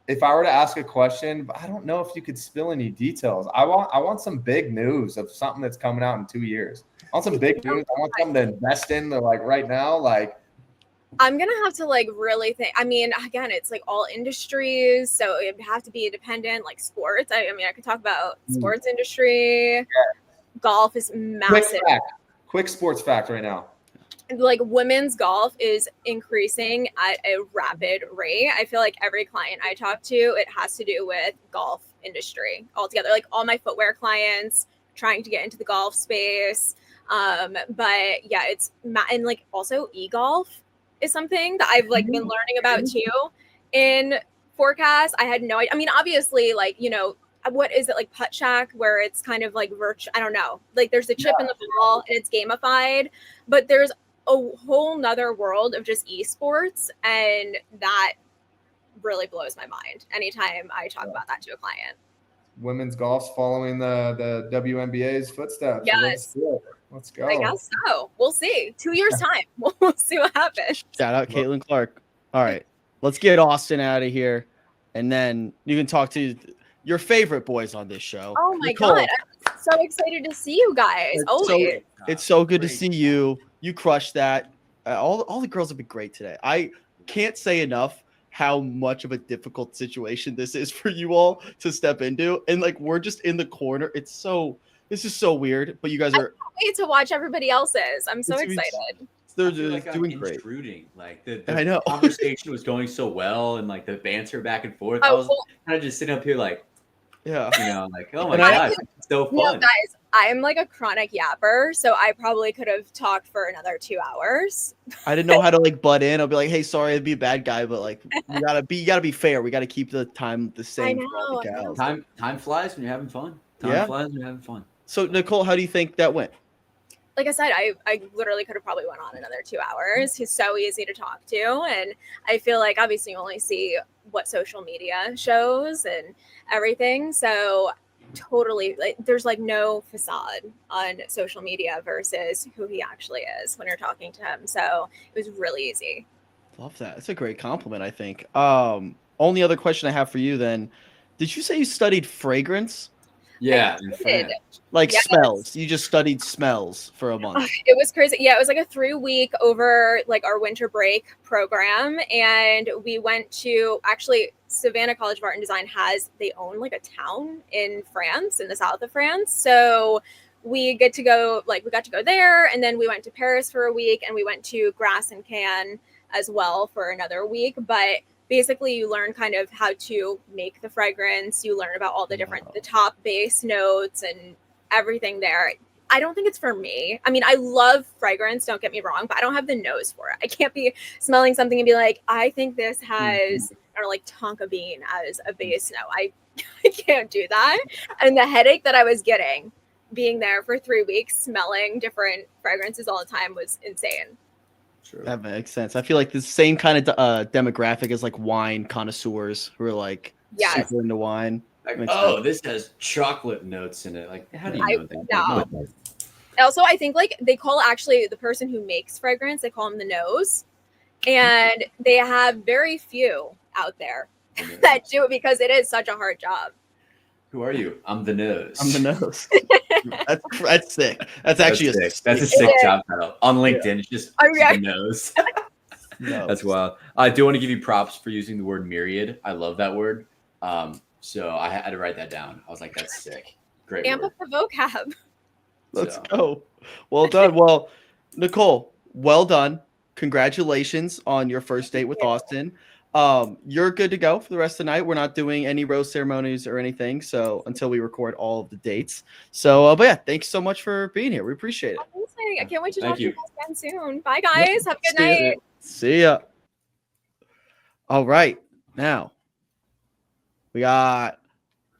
S3: If I were to ask a question, I don't know if you could spill any details. I want some big news of something that's coming out in 2 years. I want some big news. I want something to invest in, like right now. Like,
S8: I'm gonna have to like really think. I mean, again, it's like all industries, so it'd have to be independent, like sports. I mean, I could talk about sports industry. Golf is massive.
S3: Quick sports fact right now.
S8: Like women's golf is increasing at a rapid rate. I feel like every client I talk to, it has to do with golf industry altogether. Like all my footwear clients trying to get into the golf space. But yeah, and like also e-golf is something that I've like been learning about too. In forecast, I had no idea. I mean, obviously, like, you know, what is it, like Putt Shack, where it's kind of like virtual? I don't know. Like there's a chip in the ball and it's gamified, but there's a whole nother world of just esports, and that really blows my mind anytime I talk about that to a client.
S3: Women's golf's following the WNBA's footsteps.
S8: Yes.
S3: Let's go.
S8: I guess so. We'll see. 2 years time. We'll see what happens.
S1: Shout out Caitlin Clark. All right, let's get Austin out of here, and then you can talk to your favorite boys on this show.
S8: Oh my
S1: Nicole.
S8: God. I'm so excited to see you guys.
S1: It's so good to see you. You crushed that. All the girls have been great today. I can't say enough how much of a difficult situation this is for you all to step into. And like, we're just in the corner. This is so weird, but you guys are.
S8: I can't wait to watch everybody else's. I'm so excited.
S1: They're
S4: I feel like
S1: doing
S4: I'm
S1: great.
S4: intruding. Like the
S1: I know.
S4: conversation was going so well, and like the banter back and forth. I was kind of just sitting up here like,
S1: Yeah.
S4: you know, like, oh my
S1: And I-
S4: gosh, it's so fun.
S8: You know, guys, I'm like a chronic yapper, so I probably could have talked for another 2 hours.
S1: I didn't know how to like butt in. I'll be like, hey, sorry, I'd be a bad guy, but like, you gotta be fair. We gotta keep the time the same for all the
S8: I know.
S1: gals.
S4: Time flies when you're having fun. Time
S1: Yeah.
S4: flies when you're having fun.
S1: So Nicole, how do you think that went?
S8: Like I said, I literally could have probably went on another 2 hours. He's so easy to talk to. And I feel like obviously you only see what social media shows and everything. So totally, like, there's like no facade on social media versus who he actually is when you're talking to him. So it was really easy.
S1: Love that. It's a great compliment, I think. Only other question I have for you then, did you say you studied fragrance?
S4: Yeah.
S8: I did.
S1: Like
S8: Yes.
S1: smells. You just studied smells for a month.
S8: It was crazy. Yeah, it was like a 3-week over like our winter break program. And we went to actually Savannah College of Art and Design they own like a town in France, in the south of France. So we got to go there, and then we went to Paris for a week, and we went to Grasse and Cannes as well for another week. But basically you learn kind of how to make the fragrance. You learn about all the the top base notes and everything there. I don't think it's for me. I mean, I love fragrance, don't get me wrong, but I don't have the nose for it. I can't be smelling something and be like, I think this has, I don't know, like tonka bean as a base note. I can't do that. And the headache that I was getting being there for 3 weeks, smelling different fragrances all the time was insane.
S4: True.
S1: That makes sense. I feel like the same kind of demographic as like wine connoisseurs who are like
S8: Yes.
S1: super into wine.
S4: Like,
S1: Makes
S4: oh,
S1: sense.
S4: this has chocolate notes in it. Like, how do you know that?
S8: No. Also, I think like they call actually the person who makes fragrance, they call him the nose. And they have very few out there that do it because it is such a hard job.
S4: Who are you? I'm the nose.
S1: I'm the nose. That's sick. That's actually
S4: sick. That's a sick job title. On LinkedIn, it's just
S8: yeah.
S4: the nose.
S1: No.
S4: That's wild. I do want to give you props for using the word myriad. I love that word. So I had to write that down. I was like, that's sick. Great
S8: Amp
S4: word.
S8: up the vocab.
S1: Let's go. Well done. Well, Nicole, well done. Congratulations on your first date with Austin. You're good to go for the rest of the night. We're not doing any rose ceremonies or anything, so until we record all of the dates. So, but yeah, thanks so much for being here. We appreciate it.
S8: Amazing. I can't wait to
S4: Thank
S8: talk to you
S4: you.
S8: guys again soon. Bye, guys. Have a good night.
S1: See ya. All right. Now, We got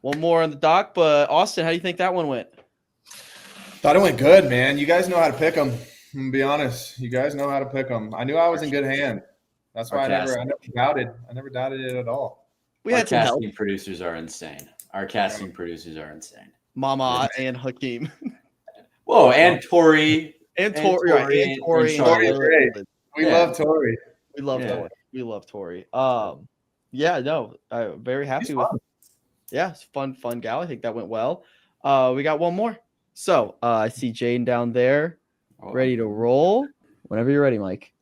S1: one more on the dock, but Austin, how do you think that one went?
S3: Thought it went good, man. You guys know how to pick them. I'm gonna be honest. You guys know how to pick them. I knew I was in good hand. That's why I never doubted. I never doubted it at all.
S1: We
S4: Our
S1: had some help.
S4: casting producers are insane. Our casting producers are insane.
S1: Mama and Hakeem.
S4: Whoa, and Tori.
S1: And Tori. And Tori.
S3: Tori's great. We
S4: Yeah.
S3: love Tori.
S1: We love
S4: Yeah.
S1: Tori. We love Tori. Yeah, no, I'm very happy with it. Yeah, it's fun gal. I think that went well. We got one more. So I see Jaden down there, ready to roll. Whenever you're ready, Mike.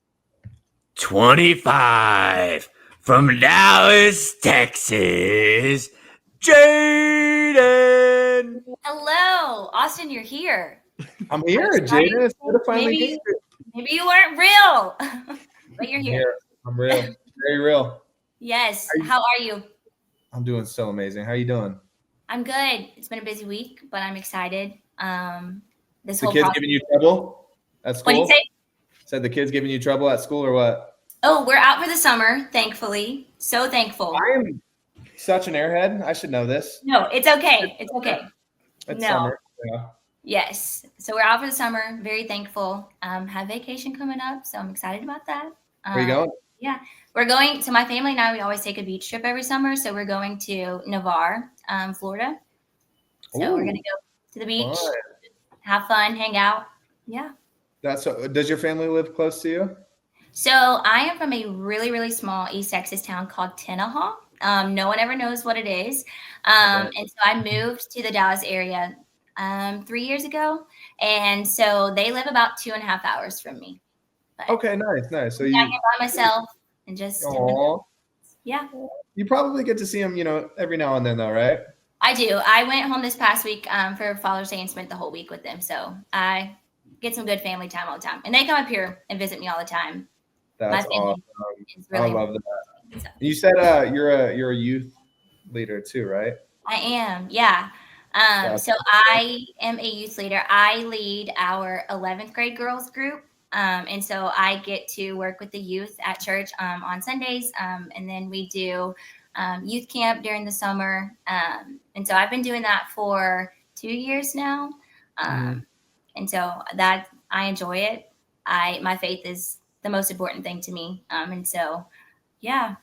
S7: 25 from Dallas, Texas, Jaden.
S9: Hello, Austin, you're here.
S3: I'm here, Jaden. It's good to finally
S9: Maybe-
S3: get you.
S9: Maybe you weren't real, but you're here.
S3: I'm real. Very real.
S9: Yes. How are you?
S3: I'm doing so amazing. How you doing?
S9: I'm good. It's been a busy week, but I'm excited. This
S3: The
S9: whole
S3: kids
S9: process.
S3: giving you trouble at school?
S9: What do you say?
S3: Said the kids giving you trouble at school or what?
S9: Oh, we're out for the summer, thankfully. So thankful.
S3: I am such an airhead. I should know this.
S9: No, it's okay. It's okay.
S3: It's
S9: No.
S3: summer. Yeah.
S9: Yes. So we're out for the summer. Very thankful. Have vacation coming up, so I'm excited about that.
S3: Where you going?
S9: Yeah, we're going to my family and I. We always take a beach trip every summer, so we're going to Navarre, Florida. So we're
S3: Ooh.
S9: gonna go to the beach,
S3: Fun.
S9: have fun, hang out. Yeah.
S3: Does your family live close to you?
S9: So I am from a really, really small East Texas town called Tenaha. No one ever knows what it is. And so I moved to the Dallas area 3 years ago. And so they live about 2.5 hours from me. But
S3: Okay, nice. So
S9: I'm
S3: you,
S9: here by myself and just,
S3: Aw.
S9: yeah,
S3: You probably get to see them, every now and then, though, right?
S9: I do. I went home this past week for Father's Day and spent the whole week with them. So I get some good family time all the time. And they come up here and visit me all the time.
S3: That's
S9: family
S3: awesome.
S9: It's really
S3: I love that.
S9: so.
S3: You said you're a youth leader too, right?
S9: I am, yeah. So I am a youth leader. I lead our 11th grade girls group. And so I get to work with the youth at church on Sundays. And then we do youth camp during the summer. And so I've been doing that for 2 years now. And so that I enjoy it. My faith is the most important thing to me. And so, yeah.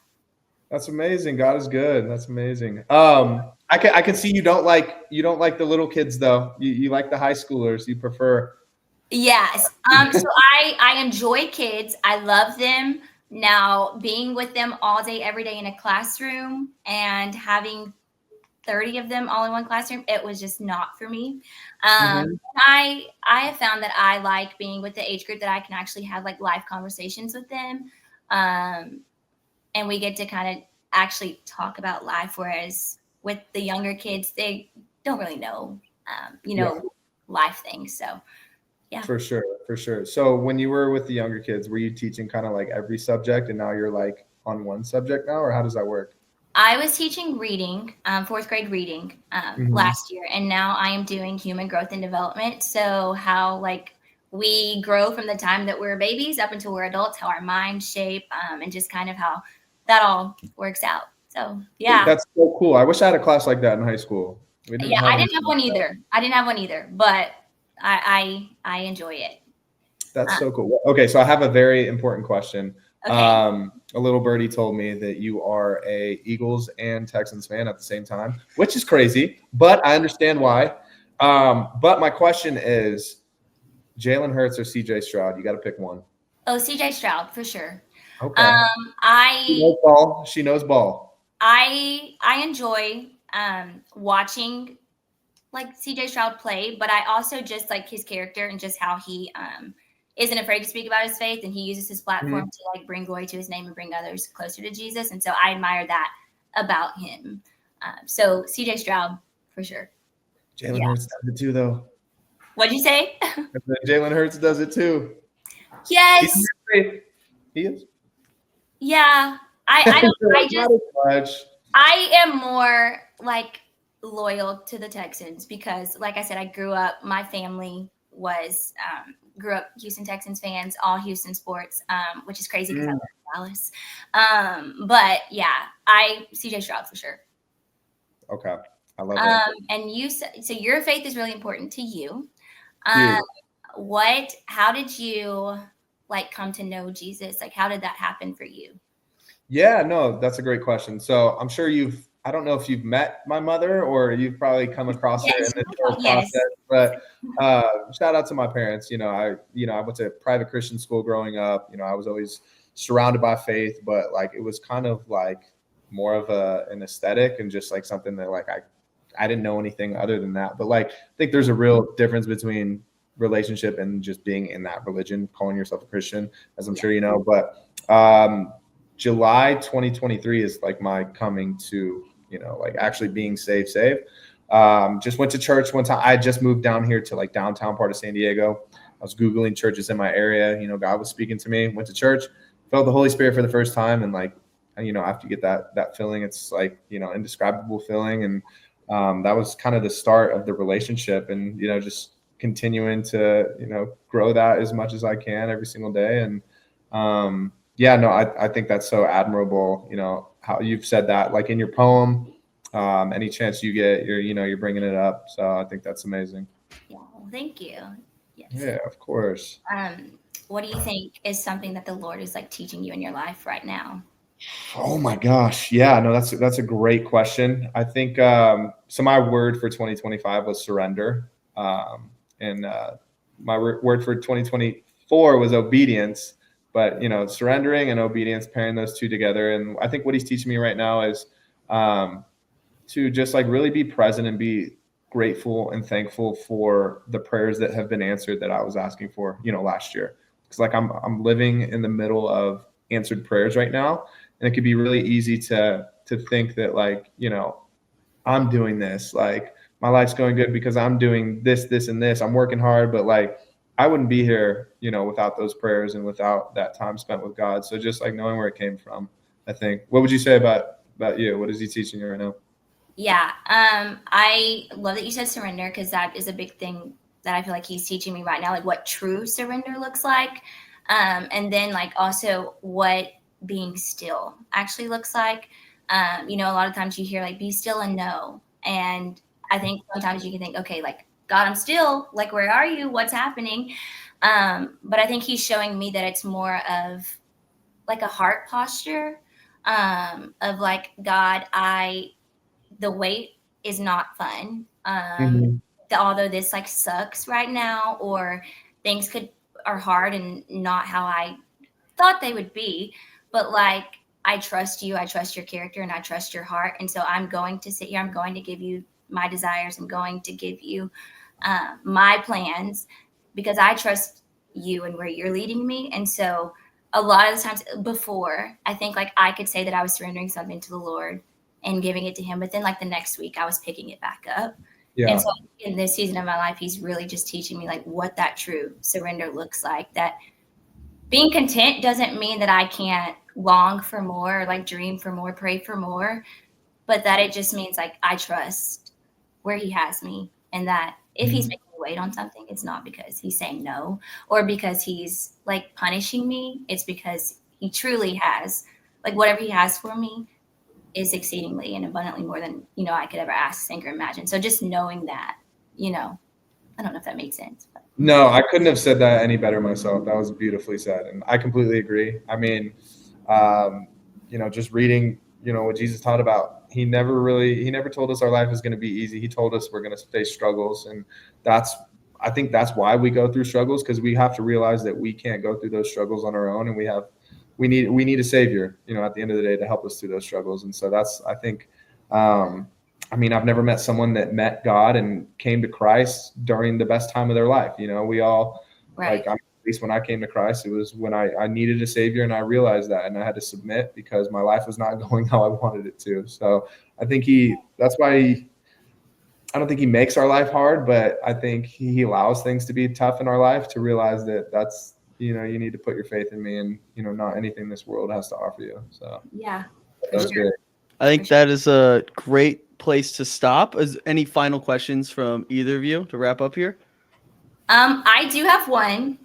S3: That's amazing. God is good. That's amazing. I can see you don't like the little kids though. You like the high schoolers. You prefer.
S9: Yes. So I enjoy kids. I love them. Now being with them all day, every day in a classroom and having 30 of them all in one classroom, it was just not for me. I have found that I like being with the age group that I can actually have like live conversations with them. And we get to kind of actually talk about life. Whereas with the younger kids, they don't really know, life things. So yeah.
S3: For sure. So when you were with the younger kids, were you teaching kind of like every subject and now you're like on one subject now, or how does that work?
S9: I was teaching reading, 4th grade reading last year, and now I am doing human growth and development. So how like we grow from the time that we're babies up until we're adults, how our minds shape, and just kind of how that all works out. So yeah.
S3: That's so cool. I wish I had a class like that in high school.
S9: I didn't have one either, but I enjoy it.
S3: That's so cool. Okay, so I have a very important question.
S9: Okay.
S3: A little birdie told me that you are a Eagles and Texans fan at the same time, which is crazy, but I understand why. But my question is, Jalen Hurts or CJ Stroud? You got to pick one.
S9: Oh, CJ Stroud for sure.
S3: Okay. She knows ball.
S9: I enjoy watching like CJ Stroud play, but I also just like his character and just how he isn't afraid to speak about his faith, and he uses his platform to like bring glory to his name and bring others closer to Jesus. And so I admire that about him. So CJ Stroud for sure.
S3: Jalen Hurts does it too, though.
S9: What'd you say?
S3: Jalen Hurts does it too.
S9: Yes.
S3: He is.
S9: Yeah. I am more like loyal to the Texans because, like I said, I grew up. My family grew up Houston Texans fans, all Houston sports, which is crazy because I live in Dallas. But yeah, CJ Stroud for sure.
S3: Okay. I love it.
S9: And so your faith is really important to you.
S3: Huge.
S9: How did you like come to know Jesus? Like, how did that happen for you?
S3: Yeah, no, that's a great question. So I'm sure I don't know if you've met my mother or you've probably come across her in this whole process, but shout out to my parents. I went to private Christian school growing up. I was always surrounded by faith, but like, it was kind of like more of an aesthetic and just like something that like, I didn't know anything other than that. But like, I think there's a real difference between relationship and just being in that religion, calling yourself a Christian, as I'm sure you know. But July 2023 is like my coming to, like actually being saved. Just went to church one time. I just moved down here to like downtown part of San Diego. I was Googling churches in my area. God was speaking to me, went to church, felt the Holy Spirit for the first time. And like, after you get that feeling, it's like, indescribable feeling. And that was kind of the start of the relationship, and, just continuing to, grow that as much as I can every single day. And I think that's so admirable, how you've said that, like in your poem, any chance you get, you're bringing it up. So I think that's amazing.
S9: Yeah, well, thank you. Yes.
S3: Yeah, of course.
S9: What do you think is something that the Lord is like teaching you in your life right now?
S3: Oh my gosh. Yeah, no, that's a great question. I think, so my word for 2025 was surrender. And my word for 2024 was obedience, but, surrendering and obedience, pairing those two together. And I think what he's teaching me right now is to just like really be present and be grateful and thankful for the prayers that have been answered that I was asking for, last year. Because like I'm living in the middle of answered prayers right now. And it could be really easy to think that like, I'm doing this, like my life's going good because I'm doing this, and this. I'm working hard, but like I wouldn't be here, without those prayers and without that time spent with God. So just like knowing where it came from, I think. What would you say about you? What is he teaching you right now?
S9: Yeah, I love that you said surrender, because that is a big thing that I feel like he's teaching me right now, like what true surrender looks like. And then like also what being still actually looks like. A lot of times you hear like, be still and know. And I think sometimes you can think, okay, like, God, I'm still, like, where are you? What's happening? But I think he's showing me that it's more of like a heart posture, of like, God, the wait is not fun. Although this like sucks right now, or things are hard and not how I thought they would be, but like, I trust you, I trust your character, and I trust your heart. And so I'm going to sit here, I'm going to give you my desires, I'm going to give you my plans, because I trust you and where you're leading me. And so a lot of the times before, I think like I could say that I was surrendering something to the Lord and giving it to him, but then like the next week I was picking it back up. Yeah. And so in this season of my life, he's really just teaching me like what that true surrender looks like. That being content doesn't mean that I can't long for more, or like dream for more, pray for more, but that it just means like I trust where he has me, and that if he's making me wait on something, it's not because he's saying no or because he's like punishing me. It's because he truly has, like, whatever he has for me is exceedingly and abundantly more than, I could ever ask, think, or imagine. So just knowing that, I don't know if that makes sense. But.
S3: No, I couldn't have said that any better myself. That was beautifully said. And I completely agree. I mean, just reading, what Jesus taught about, he never told us our life is going to be easy. He told us we're going to face struggles. And I think that's why we go through struggles, because we have to realize that we can't go through those struggles on our own. And we need a savior, at the end of the day, to help us through those struggles. And so that's, I think, I've never met someone that met God and came to Christ during the best time of their life. We all, right. At least when I came to Christ, it was when I needed a savior, and I realized that, and I had to submit because my life was not going how I wanted it to. So I think I don't think he makes our life hard, but I think he allows things to be tough in our life to realize that that's, you need to put your faith in me, and, not anything this world has to offer you. So
S9: yeah,
S3: that's great.
S1: I think that is a great place to stop. Is any final questions from either of you to wrap up here?
S9: I do have one,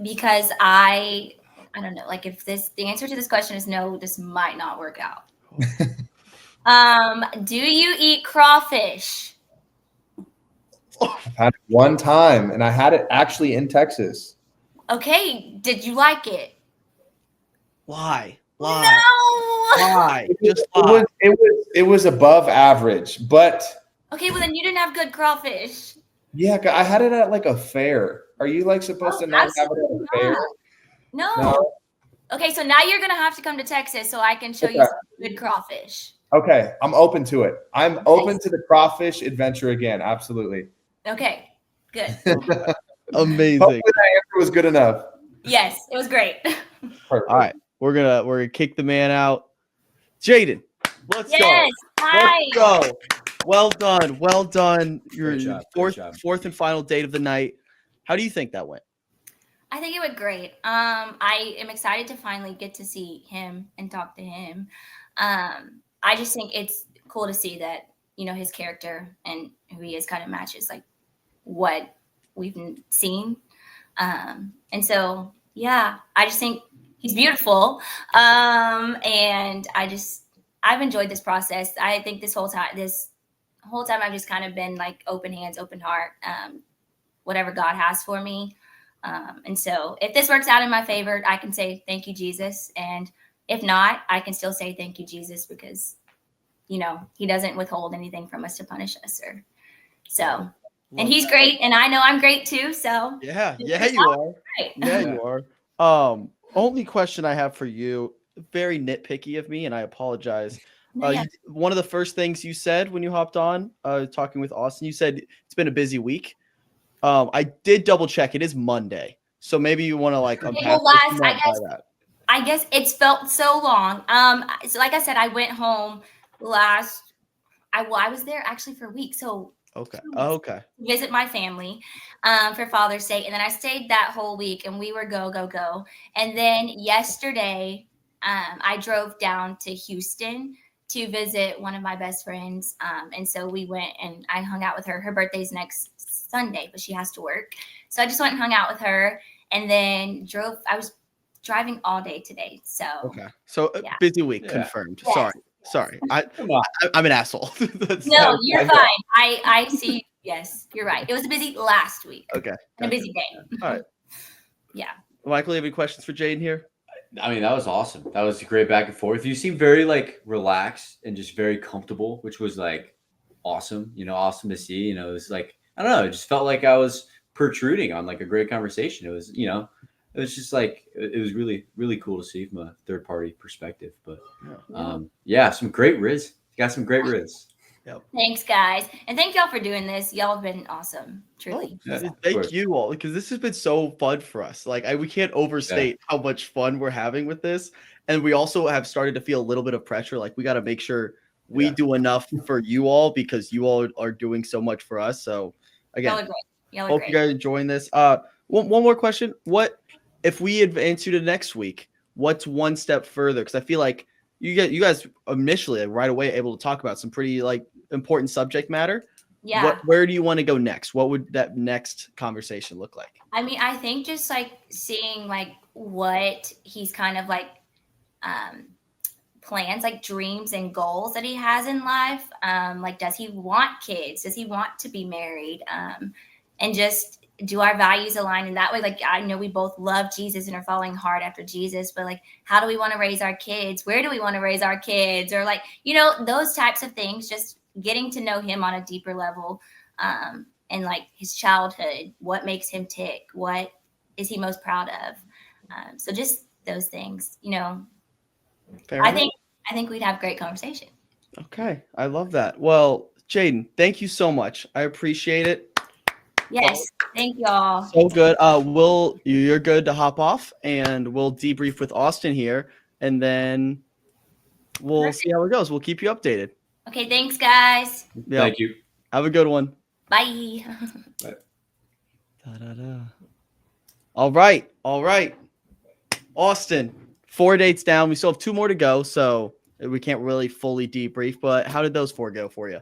S9: because I don't know, like if the answer to this question is no, this might not work out. Do you eat crawfish?
S3: I've had it one time, and I had it actually in Texas.
S9: Okay. Did you like it?
S1: Why?
S9: No.
S1: Why? Just
S3: It
S1: why?
S3: was above average, but
S9: Okay, well then you didn't have good crawfish.
S3: yeah, I had it at like a fair. Are you like supposed to not have it at a fair?
S9: No.
S3: No.
S9: Okay, so now you're gonna have to come to Texas so I can show you
S3: Okay.
S9: some good crawfish.
S3: Okay, I'm open to it. I'm open to the crawfish adventure again. Absolutely.
S9: Okay, good.
S1: Amazing.
S3: Hopefully that answer was good enough.
S9: Yes, it was great.
S3: Perfect.
S1: All right, we're gonna kick the man out. Jaden, let's
S9: Yes. Hi.
S1: go. Well done. Well done. Your
S4: Great job, great job.
S1: fourth and final date of the night. How do you think that went?
S9: I think it went great. I am excited to finally get to see him and talk to him. I just think it's cool to see that, his character and who he is kind of matches like what we've seen. And so, yeah, I just think he's beautiful. And I've enjoyed this process. I think this whole time I've just kind of been like open hands, open heart, whatever God has for me. And so if this works out in my favor, I can say, thank you, Jesus. And if not, I can still say, thank you, Jesus, because, he doesn't withhold anything from us to punish us. And he's great. And I know I'm great too. So
S1: Yeah, you are.
S9: great.
S1: Yeah, you are. Only question I have for you, very nitpicky of me, and I apologize.
S9: Yeah.
S1: One of the first things you said when you hopped on, talking with Austin, you said it's been a busy week. I did double check. It is Monday, so maybe you want to like unpack that.
S9: I guess it's felt so long. So like I said, I went home I was there actually for a week. So
S1: Okay.
S9: Visit my family for Father's Day. And then I stayed that whole week and we were go. And then yesterday, I drove down to Houston to visit one of my best friends. And so we went and I hung out with her. Her birthday's next Sunday, but she has to work. So I just went and hung out with her and then I was driving all day today. So
S1: yeah. Busy week confirmed.
S9: Yes.
S1: Sorry. I'm an asshole.
S9: No, you're fine. I see. Yes, you're right. It was a busy last week.
S1: Okay.
S9: And a busy day.
S1: All right.
S9: Yeah.
S1: Michael, you have any questions for Jaden here?
S4: I mean, that was awesome. That was a great back and forth. You seem very like relaxed and just very comfortable, which was like awesome. Awesome to see. It was like, I don't know. It just felt like I was protruding on like a great conversation. It was, it was just like it was really, really cool to see from a third party perspective. But some great riz. You got some great riz.
S1: Yep.
S9: Thanks, guys, and thank y'all for doing this. Y'all have been awesome, truly.
S1: Thank you all, because this has been so fun for us. Like we can't overstate how much fun we're having with this, and we also have started to feel a little bit of pressure. Like we got to make sure we do enough for you all because you all are doing so much for us. So again, hope you guys are enjoying this. One more question: what if we advance you to next week? What's one step further? Because I feel like you guys initially right away able to talk about some pretty like important subject matter.
S9: Yeah.
S1: Where do you want to go next? What would that next conversation look like?
S9: I mean, I think just like seeing like what he's kind of like plans, like dreams and goals that he has in life. Like, does he want kids? Does he want to be married? And just do our values align in that way? Like, I know we both love Jesus and are following hard after Jesus, but like, how do we want to raise our kids? Where do we want to raise our kids? Or like, those types of things, just getting to know him on a deeper level, and like his childhood, what makes him tick? What is he most proud of? So just those things, I think we'd have great conversation.
S1: Okay. I love that. Well, Jaden, thank you so much. I appreciate it.
S9: Yes. Thank y'all.
S1: So good. You're good to hop off and we'll debrief with Austin here and then we'll see how it goes. We'll keep you updated.
S9: Okay. Thanks, guys.
S1: Yeah.
S4: Thank you.
S1: Have a good one.
S9: Bye.
S4: Bye.
S1: All right. Austin, 4 dates down. We still have 2 more to go, so we can't really fully debrief, but how did those 4 go for you?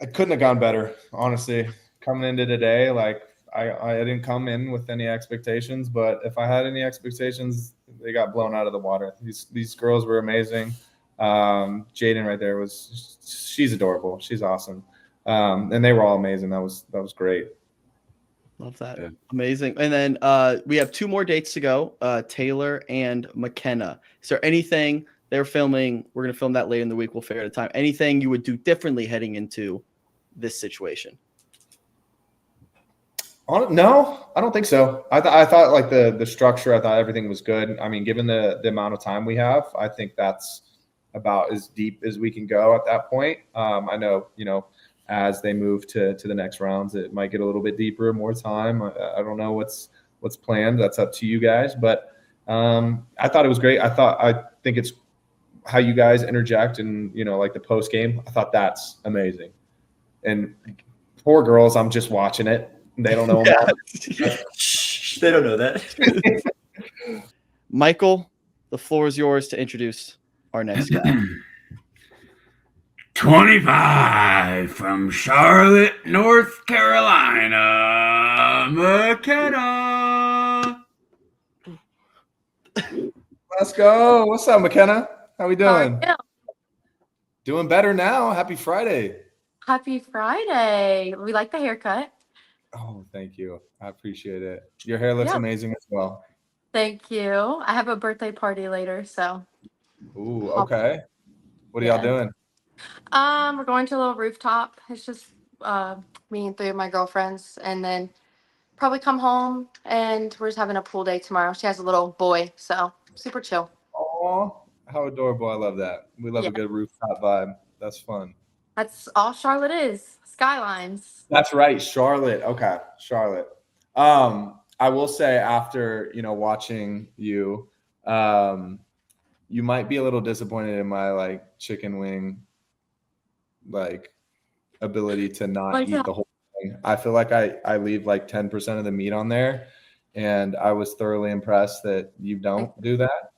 S3: I couldn't have gone better, honestly. Coming into today, like I didn't come in with any expectations, but if I had any expectations, they got blown out of the water. These girls were amazing. Jaden right there she's adorable. She's awesome. And they were all amazing. That was great.
S1: Love that.
S4: Yeah.
S1: Amazing. And then we have 2 more dates to go. Taylor and McKenna. Is there anything they're filming? We're going to film that later in the week. We'll figure out a time. Anything you would do differently heading into this situation?
S3: No, I don't think so. I thought like the structure, I thought everything was good. I mean, given the amount of time we have, I think that's about as deep as we can go at that point. I know, as they move to the next rounds, it might get a little bit deeper, more time. I don't know what's planned. That's up to you guys. But I thought it was great. I think it's how you guys interject and, like the post game. I thought that's amazing. And poor girls, I'm just watching it. They don't know about it.
S4: They don't know that.
S1: Michael, the floor is yours to introduce our next guy.
S7: 25 from Charlotte, North Carolina, McKenna.
S3: Let's go. What's up, McKenna? How we doing?
S10: How are you?
S3: Doing better now. Happy Friday.
S10: Happy Friday. We like the haircut.
S3: Oh, thank you. I appreciate it. Your hair looks amazing as well.
S10: Thank you. I have a birthday party later, so.
S3: Ooh, okay. What are y'all doing?
S10: We're going to a little rooftop. It's just me and 3 of my girlfriends, and then probably come home, and we're just having a pool day tomorrow. She has a little boy, so super chill.
S3: Oh, how adorable. I love that. We love a good rooftop vibe. That's fun.
S10: That's all Charlotte is. Skylines.
S3: That's right. Charlotte. Okay. Charlotte. I will say after, watching you, you might be a little disappointed in my chicken wing, ability to not eat the whole thing. I feel like I leave 10% of the meat on there, and I was thoroughly impressed that you don't do that.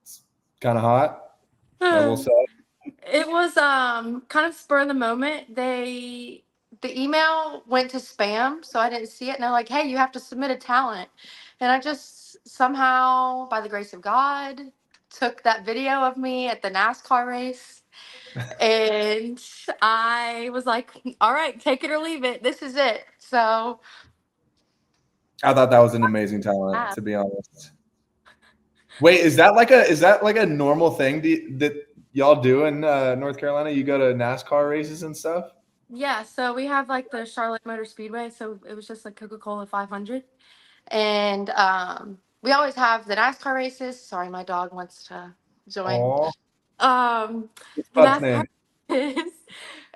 S3: It's kind of hot, I will say.
S10: It was kind of spur of the moment. The email went to spam, so I didn't see it. And they're like, "Hey, you have to submit a talent." And I just somehow, by the grace of God, took that video of me at the NASCAR race. And I was like, "All right, take it or leave it. This is it." So
S3: I thought that was an amazing talent, to be honest. Wait, is that like a normal thing that y'all do in North Carolina? You go to NASCAR races and stuff?
S10: yeah, so we have the Charlotte Motor Speedway. So it was just Coca-Cola 500. And we always have the NASCAR races. Sorry, my dog wants to join.
S3: Aww.
S10: The NASCAR races,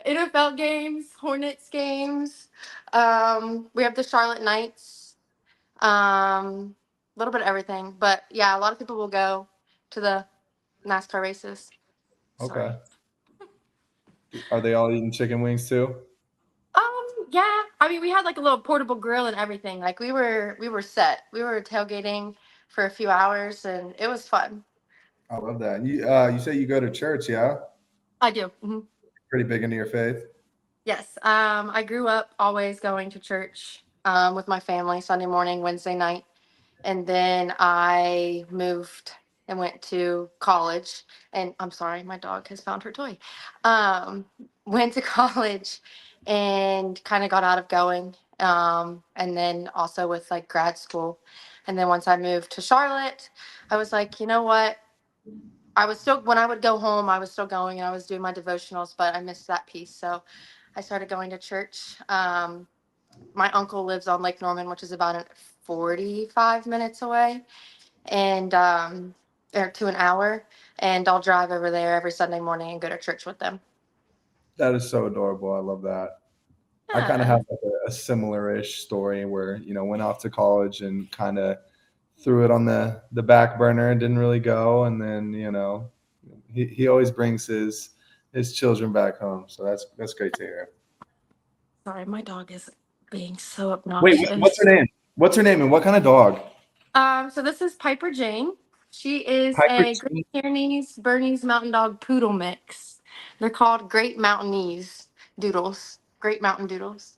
S10: NFL games, Hornets games. We have the Charlotte Knights. A little bit of everything. But yeah, a lot of people will go to the NASCAR races. Sorry.
S3: Okay. Are they all eating chicken wings too?
S10: Yeah. I mean, we had a little portable grill and everything. We were set. We were tailgating for a few hours, and it was fun.
S3: I love that. You say you go to church, yeah?
S10: I do. Mm-hmm.
S3: Pretty big into your faith?
S10: Yes. I grew up always going to church with my family Sunday morning, Wednesday night, and then I moved and went to college. And I'm sorry, my dog has found her toy. Went to college and kind of got out of going. And then also with grad school. And then once I moved to Charlotte, I was like, you know what? When I would go home, I was still going and I was doing my devotionals, but I missed that piece. So I started going to church. My uncle lives on Lake Norman, which is about 45 minutes away, and or to an hour. And I'll drive over there every Sunday morning and go to church with them.
S3: That is so adorable. I love that. Yeah. I kind of have a similar-ish story where, went off to college and kind of threw it on the back burner and didn't really go. And then, he always brings his children back home. So that's great to hear.
S10: Sorry, my dog is being so obnoxious.
S3: Wait, what's her name? What's her name and what kind of dog?
S10: So this is Piper Jane. She is a Great Pyrenees Bernese Mountain Dog Poodle mix. They're called Great Mountainese Doodles. Great Mountain Doodles.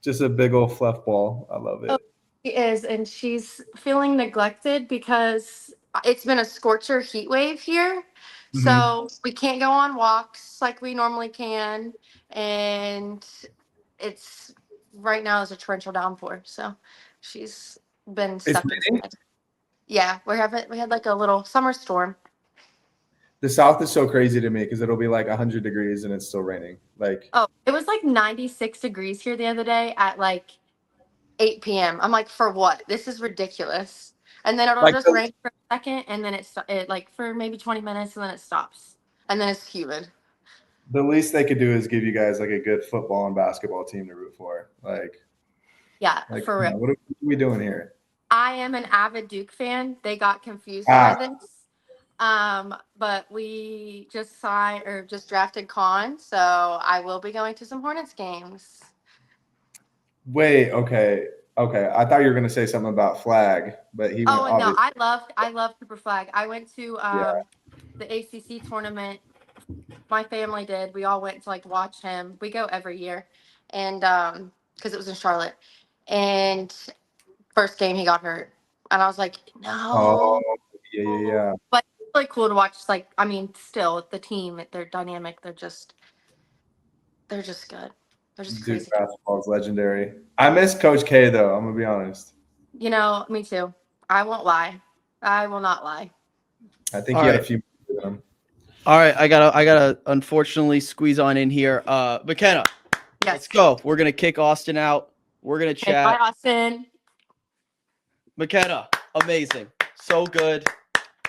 S3: Just a big old fluff ball. I love it.
S10: Oh, she is, and she's feeling neglected because it's been a scorcher heat wave here. So we can't go on walks like we normally can, and it's right now is a torrential downpour. So she's been
S3: It's
S10: stuck
S3: raining?
S10: inside. Yeah, we had like a little summer storm.
S3: The South is so crazy to me because it'll be like 100 degrees and it's still raining. Like,
S10: Oh, it was like 96 degrees here the other day at like 8 p.m. I'm like, for what? This is ridiculous. And then it'll
S3: like
S10: just
S3: the,
S10: rain for a second, and then it like for maybe 20 minutes, and then it stops, and then it's humid.
S3: the least they could do is give you guys like a good football and basketball team to root for.
S10: Yeah,
S3: Like
S10: for
S3: come
S10: real.
S3: on, what are we doing here?
S10: I am an avid Duke fan. They got confused
S3: Ah.
S10: by this. But we just drafted Con, so I will be going to some Hornets games.
S3: Wait, okay. I thought you were gonna say something about Flag, but he went
S10: Oh, and no,
S3: obviously.
S10: I love Cooper Flag. I went to
S3: Yeah.
S10: the ACC tournament. My family did. We all went to like watch him. We go every year, and because it was in Charlotte, and first game he got hurt, and I was like,
S3: Oh,
S10: no.
S3: yeah.
S10: But it's really cool to watch. Like, I mean, still the team, they're dynamic. They're just good. They're just
S3: Duke
S10: crazy.
S3: basketball is legendary. I miss Coach K though. I'm gonna be honest.
S10: You know, me too. I won't lie. I will not lie.
S3: I think
S1: All
S3: he had a
S1: right.
S3: few with him.
S1: All right, I gotta unfortunately squeeze on in here. McKenna,
S10: Yes.
S1: let's go. We're gonna kick Austin out. We're gonna
S10: Okay,
S1: chat.
S10: bye, Austin.
S1: McKenna, amazing, so good.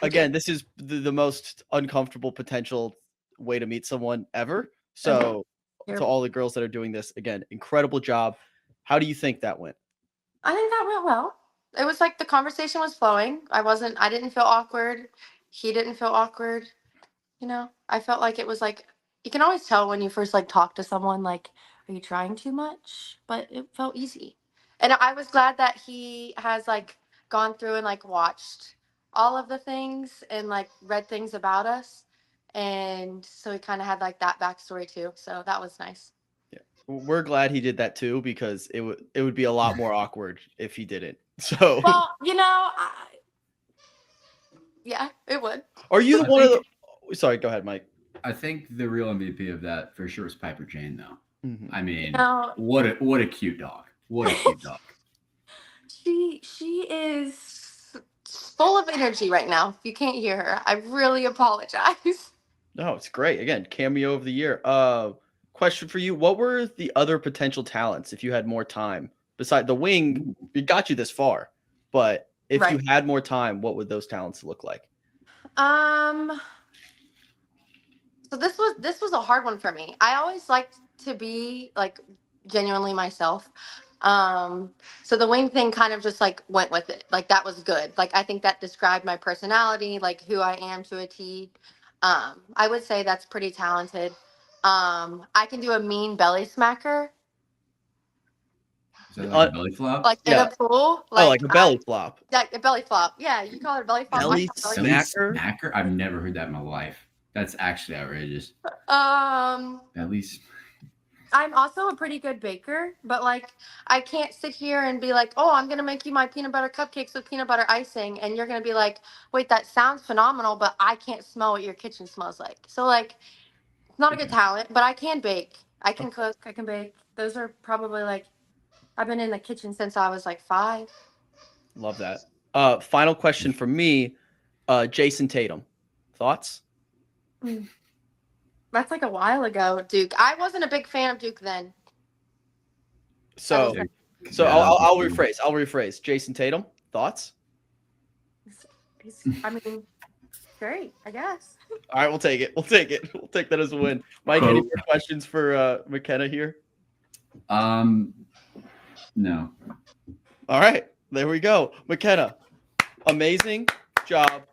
S1: Again, this is the most uncomfortable potential way to meet someone ever. So to all the girls that are doing this, again, incredible job. How do you think that went?
S10: I think that went well. It was like the conversation was flowing. I didn't feel awkward. He didn't feel awkward. You know, I felt like it was like, you can always tell when you first like talk to someone, like, are you trying too much? But it felt easy. And I was glad that he has like gone through and like watched all of the things and like read things about us. And so he kind of had like that backstory too. So that was nice.
S1: We're glad he did that too, because it would be a lot more awkward if he didn't. So,
S10: Well, you know, yeah, it would.
S1: are you the one of the? Sorry, go ahead, Mike.
S7: I think the real MVP of that for sure is Piper Jane, though.
S1: Mhm.
S7: I mean,
S10: No.
S7: what a cute dog. What a cute dog.
S10: She is full of energy right now. If you can't hear her, I really apologize.
S1: No, it's great. Again, cameo of the year. Question for you: what were the other potential talents if you had more time? Beside the wing, it got you this far, but if you had more time, what would those talents look like?
S10: So this was a hard one for me. I always liked to be like genuinely myself. So the wing thing kind of just like went with it. Like that was good. Like I think that described my personality, like who I am to a T. I would say that's pretty talented. I can do a mean belly smacker.
S7: Is that like a belly flop?
S10: Like in a pool.
S1: Like a belly flop.
S10: Like a belly flop. Yeah, you call it a belly flop.
S1: Belly
S7: smacker? I've never heard that in my life. That's actually outrageous.
S10: At
S7: least
S10: I'm also a pretty good baker, but like I can't sit here and be like, oh, I'm gonna make you my peanut butter cupcakes with peanut butter icing, and you're gonna be like, wait, that sounds phenomenal, but I can't smell what your kitchen smells like. So like, it's not a good talent, but I can bake. I can cook. I can bake. Those are probably like, I've been in the kitchen since I was like 5.
S1: Love that. Final question for me, Jason Tatum. Thoughts?
S10: That's like a while ago, Duke. I wasn't a big fan of Duke then.
S1: So I'll rephrase. I'll rephrase. Jason Tatum. Thoughts?
S10: I mean, great, I guess.
S1: All right, we'll take it. We'll take it. We'll take that as a win. Mike, any more questions for McKenna here?
S7: No.
S1: All right, there we go. McKenna, amazing job.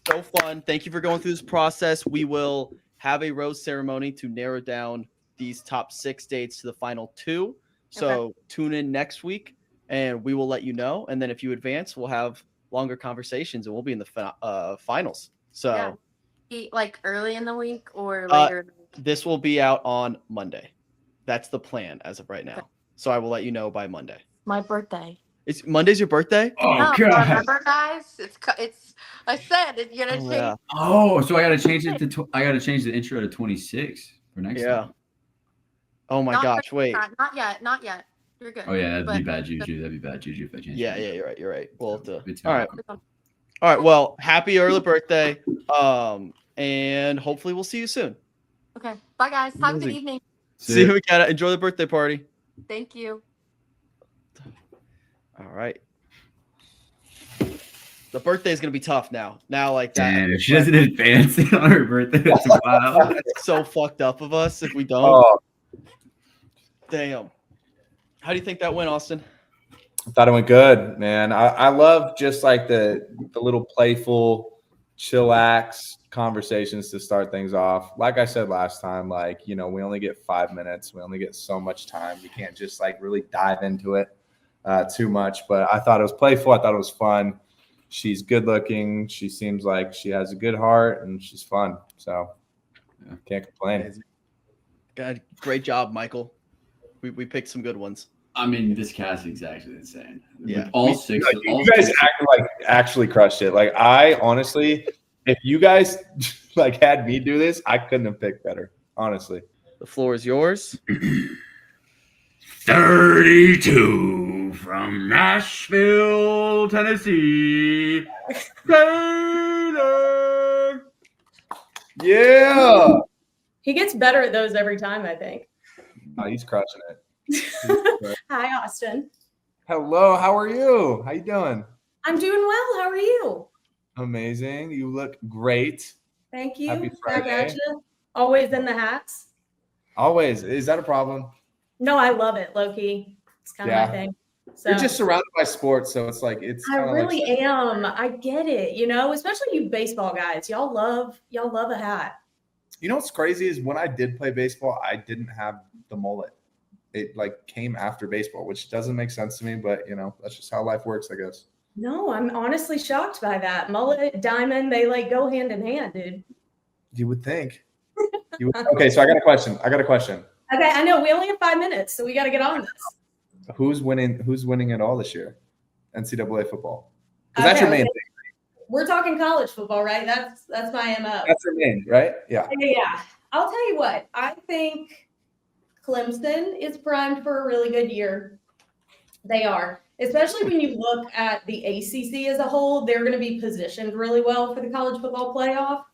S1: So fun. Thank you for going through this process. We will have a rose ceremony to narrow down these top 6 dates to the final 2. So tune in next week and we will let you know. And then if you advance, we'll have longer conversations and we'll be in the finals. So
S10: like early in the week or later in the week?
S1: This will be out on Monday. That's the plan as of right now. So I will let you know by Monday.
S10: My birthday.
S1: It's Monday's your birthday?
S7: Oh
S10: No,
S7: god.
S10: remember, guys? It's. I said it's gonna change.
S1: Yeah.
S7: Oh, so I gotta change it to. I gotta change the intro to 26 for next
S1: Yeah.
S7: time.
S1: Oh my
S10: Not for
S1: gosh,
S10: this
S1: wait.
S10: time. Not yet. Not yet. You're good.
S7: Oh yeah, that'd be
S10: But-
S7: bad juju. That'd be bad juju if I changed.
S1: Yeah,
S7: it.
S1: yeah, you're right. We'll have to.
S7: It's
S1: All right.
S7: terrible.
S1: All right. Well, happy early birthday. And hopefully we'll see you soon.
S10: Okay. Bye, guys. Have a good
S1: Amazing.
S10: evening.
S1: See you, McKenna. Enjoy the birthday party.
S10: Thank you.
S1: All right. The birthday is gonna be tough now. Now, like that.
S7: Damn, if she doesn't advance it on her birthday, that's wild.
S1: That's so fucked up of us if we don't.
S3: Oh,
S1: Damn. How do you think that went, Austin?
S3: I thought it went good, man. I love just like the little playful, chillax conversations to start things off. Like I said last time, like, we only get 5 minutes. We only get so much time. We can't just like really dive into it too much. But I thought it was playful. I thought it was fun. She's good looking. She seems like she has a good heart and she's fun. So can't complain.
S1: God, great job, Michael. We picked some good ones.
S7: I mean, this casting is actually insane.
S1: Yeah.
S7: With all six.
S3: Like,
S7: all
S3: you guys
S7: six-
S3: actually crushed it. Like I honestly, if you guys like had me do this, I couldn't have picked better. Honestly.
S1: The floor is yours.
S7: 32 from Nashville, Tennessee. Jaden.
S3: Yeah.
S11: He gets better at those every time, I think.
S3: Oh, he's crushing it.
S11: Hi, Austin.
S3: Hello, how are you? How you doing?
S11: I'm doing well. How are you?
S3: Amazing. You look great.
S11: Thank you.
S3: Happy
S11: Back
S3: Friday.
S11: at you. Always in the hats.
S3: Always. Is that a problem?
S11: No, I love it, Loki. It's kind of
S3: Yeah.
S11: my thing. So
S3: You're just surrounded by sports, so it's like
S11: I
S3: kinda
S11: really
S3: like,
S11: am. I get it. Especially you baseball guys. Y'all love a hat.
S3: what's crazy is when I did play baseball, I didn't have the mullet. It like came after baseball, which doesn't make sense to me, but that's just how life works, I guess.
S11: No, I'm honestly shocked by that. Mullet, diamond, they like go hand in hand, dude.
S3: You would think. Okay, so I got a question.
S11: Okay, I know we only have 5 minutes, so we got to get on this.
S3: Who's winning it all this year? NCAA football. Because that's your main thing.
S11: We're talking college football, right? That's my MO.
S3: That's your main, right? Yeah.
S11: Yeah. I'll tell you what, I think Clemson is primed for a really good year. They are, especially when you look at the ACC as a whole. They're going to be positioned really well for the college football playoff.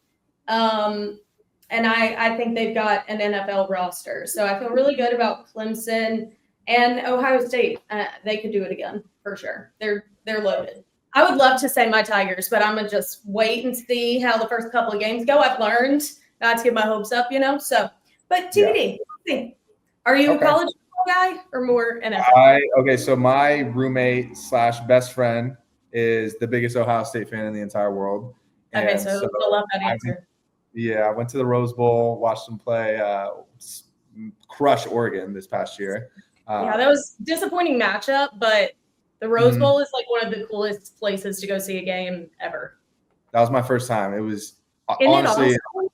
S11: And I think they've got an NFL roster. So I feel really good about Clemson and Ohio State. They could do it again for sure. They're loaded. I would love to say my Tigers, but I'm going to just wait and see how the first couple of games go. I've learned not to get my hopes up, So, but TBD, are you a college football guy or more NFL?
S3: So my roommate / best friend is the biggest Ohio State fan in the entire world.
S11: Okay,
S3: And
S11: so I love that answer.
S3: I went to the Rose Bowl, watched them play crush Oregon this past year.
S11: Yeah, that was a disappointing matchup, but the Rose Bowl is like one of the coolest places to go see a game ever.
S3: That was my first time. It was
S11: Isn't
S3: honestly,
S11: it awesome?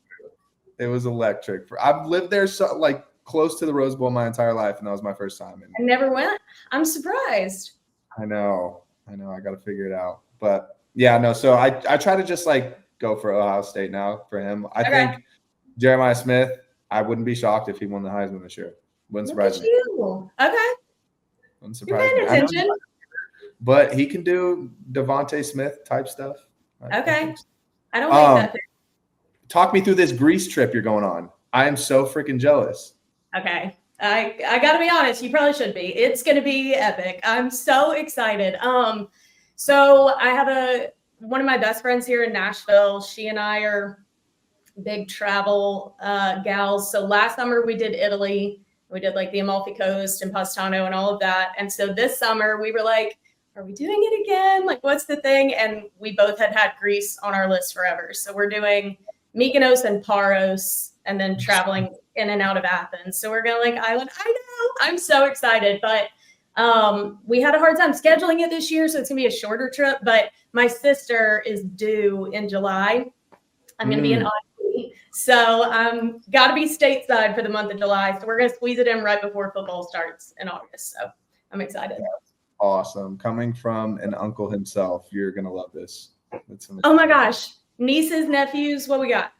S3: it was electric. I've lived there like close to the Rose Bowl my entire life, and that was my first time.
S11: I never went. I'm surprised.
S3: I know. I got to figure it out. But yeah, no. So I try to just like go for Ohio State now for him. I think Jeremiah Smith, I wouldn't be shocked if he won the Heisman this year. Wouldn't surprise me.
S11: You. Okay.
S3: Wouldn't
S11: You're
S3: surprise
S11: paying
S3: me.
S11: attention.
S3: But he can do Devontae Smith type stuff.
S11: Okay. I don't hate that.
S3: Talk me through this Greece trip you're going on. I am so freaking jealous.
S11: Okay. I got to be honest. You probably should be. It's going to be epic. I'm so excited. So I have one of my best friends here in Nashville. She and I are big travel gals. So last summer we did Italy. We did like the Amalfi Coast and Positano and all of that. And so this summer we were like, are we doing it again? Like, what's the thing? And we both had Greece on our list forever. So we're doing Mykonos and Paros and then traveling in and out of Athens. So we're going like island. I know. I'm so excited. But we had a hard time scheduling it this year. So it's going to be a shorter trip. But my sister is due in July. I'm going to be in Austin. So got to be stateside for the month of July. So we're going to squeeze it in right before football starts in August. So I'm excited.
S3: awesome. Coming from an uncle himself, you're gonna love this. That's amazing.
S11: Oh my gosh. Nieces, nephews, what we got?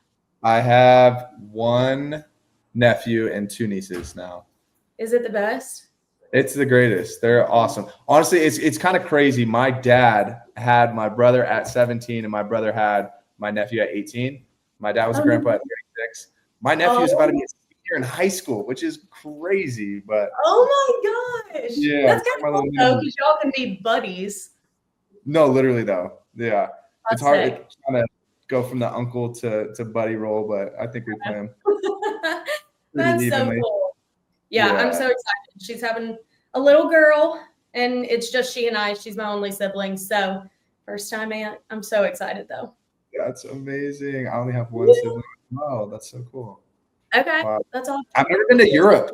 S3: I have one nephew and 2 nieces now.
S11: Is it the best?
S3: It's the greatest. They're awesome. Honestly, it's kind of crazy. My dad had my brother at 17 and my brother had my nephew at 18. My dad was a grandpa at 36. My nephew is about to be a senior in high school, which is crazy. But
S11: oh my gosh.
S3: yeah,
S11: That's kind of cool though, because y'all can be buddies.
S3: No, literally though. Yeah. It's
S11: That's
S3: hard
S11: sick.
S3: to kind of go from the uncle to buddy role, but I think we plan.
S11: That's so
S3: evenly.
S11: cool. Yeah, I'm so excited. She's having a little girl, and it's just she and I. She's my only sibling, so first time aunt. I'm so excited though.
S3: That's amazing. I only have one sibling. Wow, that's so cool.
S11: Okay,
S3: Wow.
S11: that's awesome.
S3: I've never been to Europe.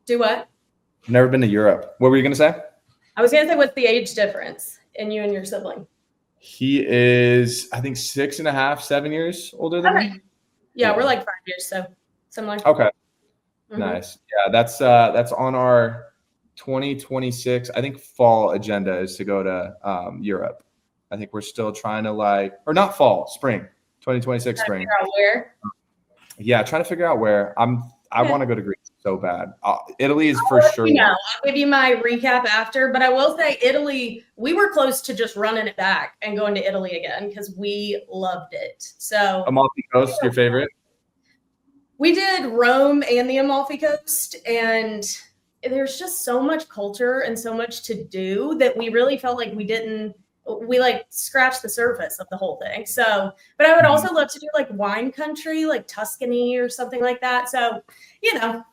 S11: Do what?
S3: Never been to Europe. What were you gonna say?
S11: I was gonna say, what's the age difference in you and your sibling?
S3: He is, I think, 6.5, 7 years older than me.
S11: Yeah, we're like 5 years, so similar.
S3: Okay.
S11: Mhm.
S3: Nice. Yeah, that's on our 2026, I think, fall agenda is to go to Europe. I think we're still trying to or not fall, spring, 2026 spring.
S11: Figure out where?
S3: Yeah, trying to figure out where. I want to go to Greece so bad. Italy is for sure.
S11: I'll give you my recap after, but I will say Italy, we were close to just running it back and going to Italy again because we loved it. So
S3: Amalfi Coast, your favorite?
S11: We did Rome and the Amalfi Coast, and there's just so much culture and so much to do that we really felt like we scratched the surface of the whole thing. So, but I would also love to do like wine country, like Tuscany or something like that. So,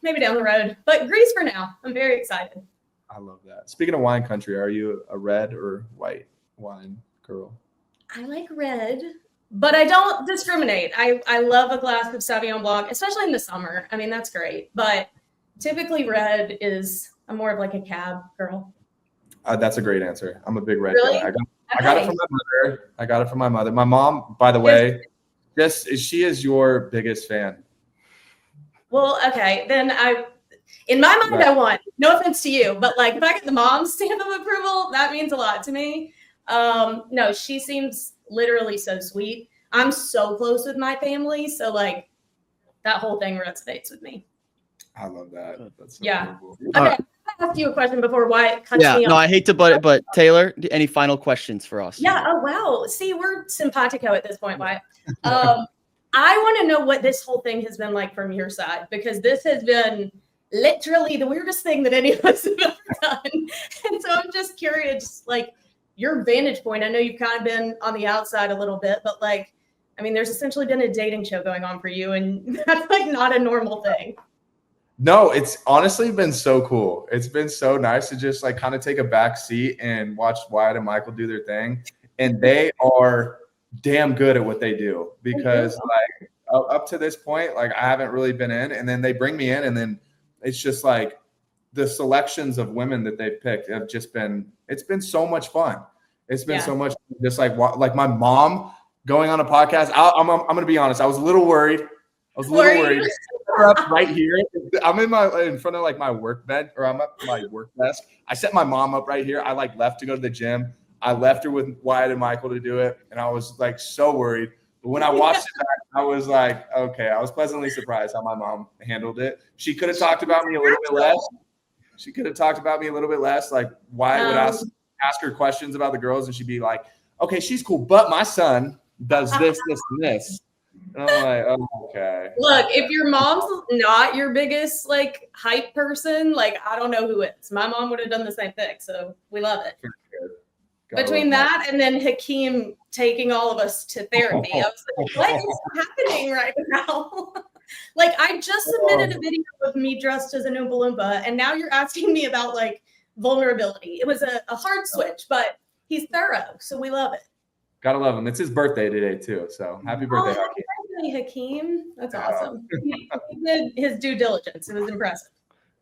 S11: maybe down the road, but Greece for now. I'm very excited.
S3: I love that. Speaking of wine country, are you a red or white wine girl?
S11: I like red, but I don't discriminate. I love a glass of Sauvignon Blanc, especially in the summer. I mean, that's great. But typically red I'm more of like a cab girl.
S3: That's a great answer. I'm a big red
S11: Really?
S3: guy. I got it from my mother. My mom, by the way, she is your biggest fan.
S11: Well, okay. Then in my mind,
S3: Right.
S11: I won. No offense to you, but like if I get the mom's stamp of approval, that means a lot to me. No, she seems literally so sweet. I'm so close with my family. So like that whole thing resonates with me.
S3: I love that. That's so cool.
S11: Okay. I asked you a question before Wyatt cuts me off.
S1: I hate to butt it, but Taylor, any final questions for us?
S11: Yeah. Oh, wow. See, we're simpatico at this point, Wyatt. I want to know what this whole thing has been like from your side, because this has been literally the weirdest thing that any of us have ever done. And so I'm just curious, like your vantage point. I know you've kind of been on the outside a little bit, but there's essentially been a dating show going on for you, and that's like not a normal thing.
S3: No, it's honestly been so cool. It's been so nice to just kind of take a back seat and watch Wyatt and Michael do their thing. And they are damn good at what they do, because up to this point, I haven't really been in, and then they bring me in, and then it's just the selections of women that they've picked have just it's been so much fun. It's been so much just like my mom going on a podcast. I'm going to be honest. I was a little worried. Worried. Up right here. I'm in front of my work bed, or I'm at my work desk. I set my mom up right here. I left to go to the gym. I left her with Wyatt and Michael to do it, and I was so worried. But when I watched it back, I was okay. I was pleasantly surprised how my mom handled it. She could have talked about me a little bit less. Wyatt would ask her questions about the girls, and she'd be like, "Okay, she's cool, but my son does this, this, and this." And I'm like, oh, okay.
S11: Look, if your mom's not your biggest hype person, I don't know who is. My mom would have done the same thing, so we love it. Between that and then Hakeem taking all of us to therapy, I was like, what is happening right now? I just submitted a video of me dressed as an Oompa Loompa, and now you're asking me about vulnerability. It was a hard switch, but he's thorough, so we love it.
S3: Gotta love him. It's his birthday today too, so happy birthday, Hakeem.
S11: Hakeem. That's awesome. He did his due diligence. It was impressive.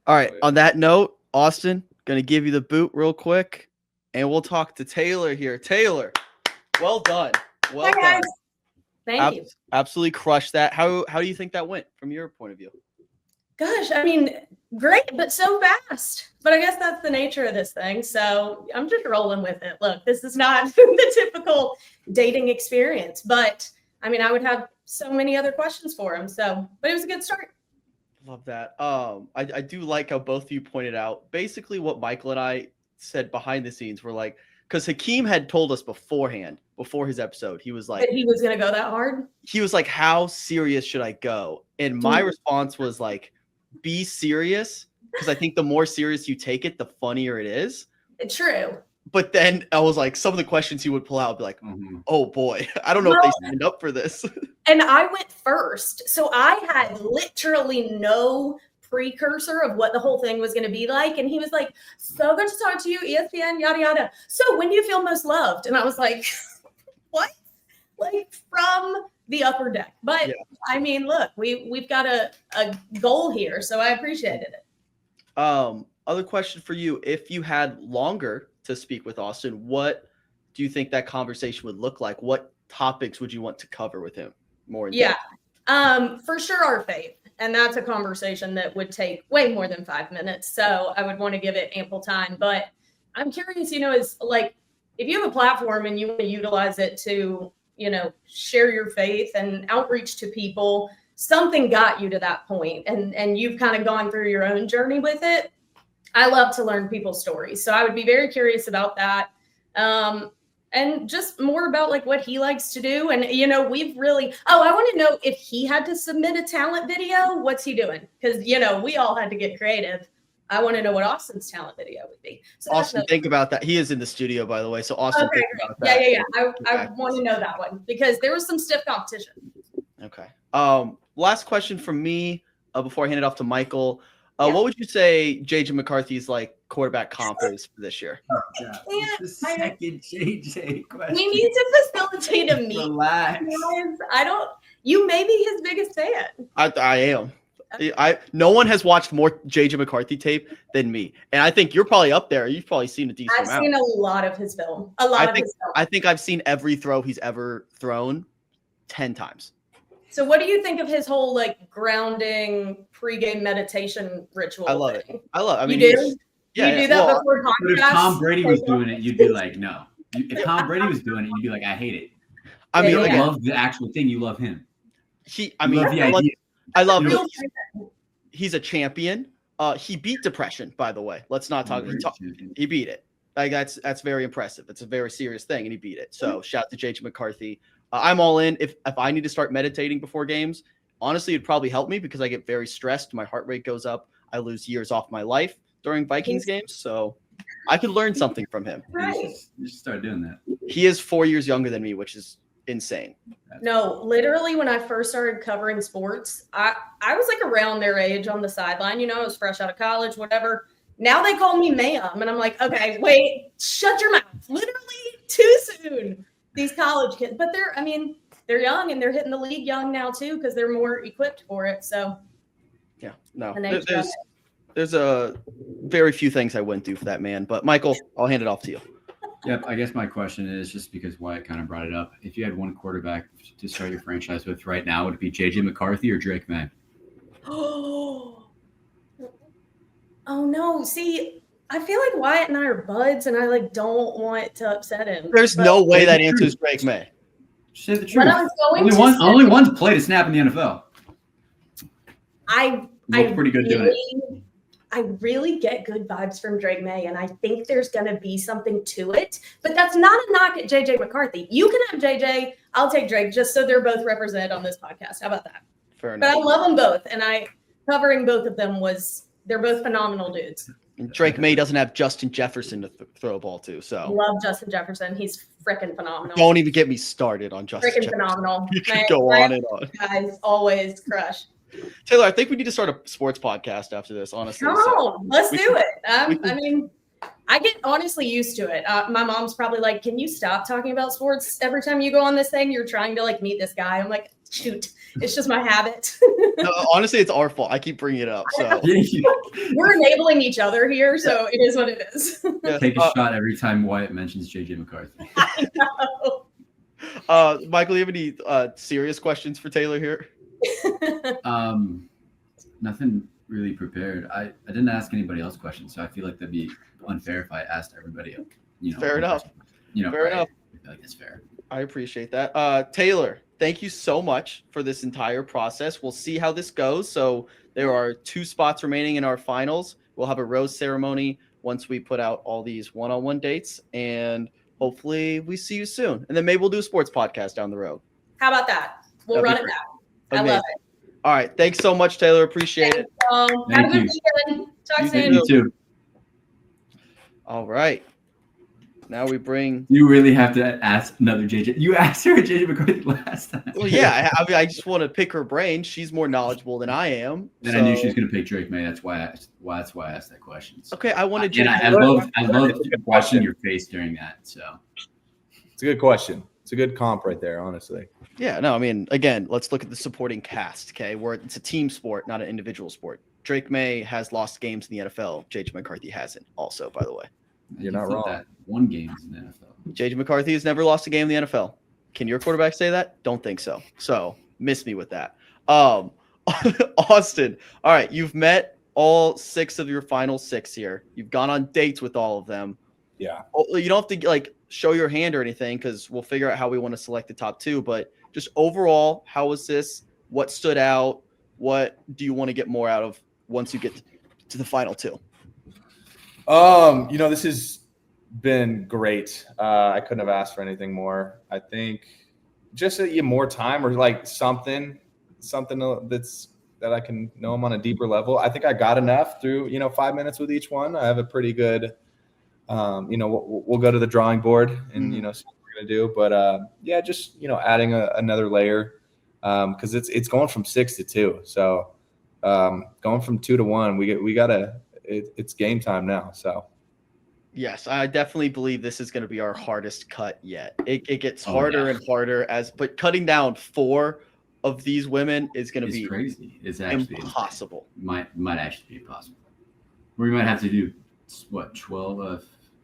S1: All right. On that note, Austin, gonna give you the boot real quick, and we'll talk to Taylor here. Taylor, well done. Well done.
S11: Guys. Thank you.
S1: Absolutely crushed that. How do you think that went from your point of view?
S11: Gosh, I mean, great, but so fast. But I guess that's the nature of this thing. So I'm just rolling with it. Look, this is not the typical dating experience, but I mean, I would have so many other questions for him. So, but it was a good start.
S1: Love that. I do like how both of you pointed out basically what Michael and I said behind the scenes were like, because Hakeem had told us beforehand, before his episode, he was like,
S11: That he was going to go that hard.
S1: he was like, how serious should I go? And my response was like, be serious, because I think the more serious you take it, the funnier it is.
S11: True.
S1: But then I was like, some of the questions he would pull out would be like, oh boy, I don't know if they signed up for this.
S11: And I went first. So I had literally no precursor of what the whole thing was going to be like. And he was like, so good to talk to you, ESPN, yada, yada. So when do you feel most loved? And I was like, what? Like from the upper deck. But I mean, look, we've got a goal here. So I appreciated it.
S1: Other question for you. If you had longer to speak with Austin, what do you think that conversation would look like? What topics would you want to cover with him more in depth?
S11: For sure our faith. And that's a conversation that would take way more than 5 minutes. So I would want to give it ample time. But I'm curious, is like, if you have a platform and you want to utilize it to, share your faith and outreach to people, something got you to that point and you've kind of gone through your own journey with it. I love to learn people's stories. So I would be very curious about that. And just more about like what he likes to do. And, we've really, I want to know if he had to submit a talent video, what's he doing? Because, we all had to get creative. I want to know what Austin's talent video would be. So
S1: Austin, think about that. He is in the studio, by the way. So Austin, think about that.
S11: Yeah. I want to know that one because there was some stiff competition.
S1: Okay. Last question from me before I hand it off to Michael. What would you say JJ McCarthy's like quarterback comp is for this year?
S7: The second JJ question.
S11: We need to facilitate a meet.
S7: Relax.
S11: You may be his biggest fan.
S1: I am. No one has watched more JJ McCarthy tape than me. And I think you're probably up there. You've probably seen a decent amount.
S11: I've seen a lot of his film.
S1: I think I've seen every throw he's ever thrown 10 times.
S11: So what do you think of his whole like grounding pregame meditation ritual?
S1: I love it. I mean,
S11: you do?
S1: Yeah,
S11: you do that before podcast?
S7: But if Tom Brady was doing it, you'd be like, no. If Tom Brady was doing it, you'd be like, I hate it.
S1: I mean,
S7: you love the actual thing. You love him.
S1: I love him. He's a champion. He beat depression, by the way. Let's not talk. He beat it. Like that's very impressive. It's a very serious thing, and he beat it. So shout out to JJ McCarthy. I'm all in. If I need to start meditating before games, honestly, it'd probably help me because I get very stressed. My heart rate goes up. I lose years off my life during Vikings games. So I could learn something from him.
S11: Right.
S7: You should start doing that.
S1: He is 4 years younger than me, which is insane.
S11: No, literally when I first started covering sports, I was like around their age on the sideline. I was fresh out of college, whatever. Now they call me ma'am. And I'm like, okay, wait, shut your mouth. Literally too soon. These college kids, but they're young and they're hitting the league young now too because they're more equipped for it. So
S1: yeah, no, there's a very few things I wouldn't do for that man. But Michael, I'll hand it off to you.
S7: Yep, I guess my question is just because Wyatt kind of brought it up. If you had one quarterback to start your franchise with right now, would it be JJ McCarthy or Drake May?
S11: Oh no! See, I feel like Wyatt and I are buds, and I don't want to upset him.
S1: There's no way that answers Drake May.
S7: Say the truth. Only one's played a snap in the NFL.
S11: I
S7: pretty good doing it.
S11: I really get good vibes from Drake May, and I think there's going to be something to it. But that's not a knock at JJ McCarthy. You can have JJ. I'll take Drake just so they're both represented on this podcast. How about that?
S1: Fair enough.
S11: But I love them both, and covering both of them they're both phenomenal dudes.
S1: And Drake May doesn't have Justin Jefferson to throw a ball to, so.
S11: Love Justin Jefferson. He's freaking phenomenal.
S1: Don't even get me started on Justin Jefferson.
S11: Phenomenal.
S1: You can go on and on.
S11: Guys, always crush.
S1: Taylor, I think we need to start a sports podcast after this, honestly.
S11: Come on, let's do it. I get honestly used to it. My mom's probably like, can you stop talking about sports every time you go on this thing? You're trying to meet this guy. I'm like, shoot, it's just my habit.
S1: No, honestly, it's our fault. I keep bringing it up. So
S11: we're enabling each other here, so it is what it is.
S7: Take a shot every time Wyatt mentions JJ McCarthy.
S11: I know.
S1: Michael, do you have any serious questions for Taylor here?
S7: Nothing really prepared. I didn't ask anybody else questions, so I feel like that'd be unfair if I asked everybody.
S1: Fair enough. Fair
S7: right?
S1: enough.
S7: I feel like that's fair.
S1: I appreciate that. Taylor, thank you so much for this entire process. We'll see how this goes. So there are 2 spots remaining in our finals. We'll have a rose ceremony once we put out all these one-on-one dates, and hopefully we see you soon. And then maybe we'll do a sports podcast down the road.
S11: How about that? We'll
S1: That'd
S11: run
S1: be
S11: it
S1: great.
S11: down. I love it.
S1: All right. Thanks so much, Taylor. Appreciate it.
S11: Have a
S7: Thank
S11: good
S7: you.
S11: weekend. Talk
S1: You
S11: soon.
S7: You too.
S1: All right. Now we bring.
S7: You really have to ask another JJ. You asked her JJ McCarthy last time.
S1: Well, yeah. I mean, I just want to pick her brain. She's more knowledgeable than I am.
S7: And I knew she was going to pick Drake May. That's why I asked that question. So.
S1: Okay, I wanted.
S7: And I love watching your face during that. So
S3: It's a good question. It's a good comp right there, honestly.
S1: Yeah, no, I mean, again, let's look at the supporting cast, okay? Where it's a team sport, not an individual sport. Drake May has lost games in the NFL. JJ McCarthy hasn't, also, by the way.
S3: You're not wrong.
S7: That 1 game in the NFL.
S1: JJ McCarthy has never lost a game in the NFL. Can your quarterback say that? Don't think so. So, miss me with that. Austin, all right, you've met all 6 of your final 6 here. You've gone on dates with all of them.
S3: Yeah.
S1: You don't have to, show your hand or anything because we'll figure out how we want to select the top 2, but just overall, how was this? What stood out? What do you want to get more out of once you get to the final 2?
S3: This has been great. I couldn't have asked for anything more. I think just more time or something that I can know them on a deeper level. I think I got enough through, 5 minutes with each one. I have a pretty good, we'll go to the drawing board and, see what we're going to do. But, just, adding another layer because it's going from 6 to 2. So going from 2 to 1, we got to it's game time now. So.
S1: Yes, I definitely believe this is going to be our hardest cut yet. It gets harder and harder but cutting down 4 of these women is going to be
S7: crazy. It's actually
S1: impossible.
S7: Might actually be impossible. We might have to do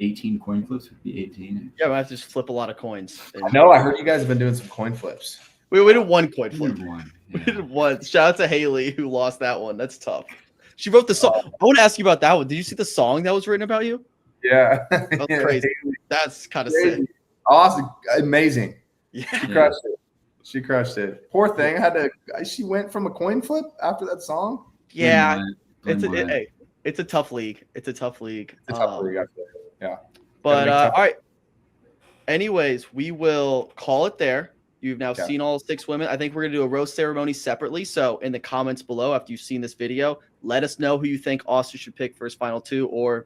S7: 18 coin flips would be 18.
S1: Yeah, we have to just flip a lot of coins.
S3: I know. I heard you guys have been doing some coin flips.
S1: We did 1 coin flip. We did 1. Shout out to Haley who lost that one. That's tough. She wrote the song. I want to ask you about that one. Did you see the song that was written about you?
S3: Yeah.
S1: That's crazy. That's kind of sick.
S3: Awesome. Amazing.
S1: Yeah.
S3: She crushed it. Poor thing. She went from a coin flip after that song.
S1: Yeah. It's a tough league. It's a tough league.
S3: It's a tough league, I feel. Yeah.
S1: But all right. Anyways, we will call it there. You've now seen all 6 women. I think we're going to do a rose ceremony separately. So in the comments below, after you've seen this video, let us know who you think Austin should pick for his final 2 or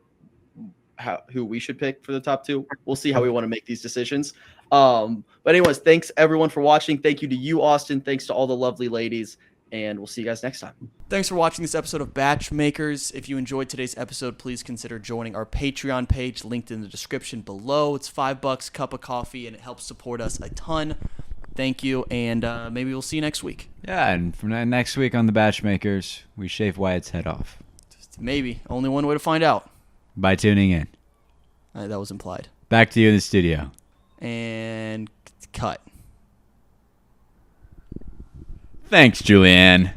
S1: who we should pick for the top 2. We'll see how we want to make these decisions. But anyways, thanks everyone for watching. Thank you to you, Austin. Thanks to all the lovely ladies. And we'll see you guys next time. Thanks for watching this episode of BachMakers. If you enjoyed today's episode, please consider joining our Patreon page linked in the description below. It's $5, cup of coffee, and it helps support us a ton. Thank you, and maybe we'll see you next week.
S2: Yeah, and from next week on the BachMakers, we shave Wyatt's head off.
S1: Maybe. Only one way to find out.
S2: By tuning in.
S1: That was implied.
S2: Back to you in the studio.
S1: And cut.
S2: Thanks, Julianne.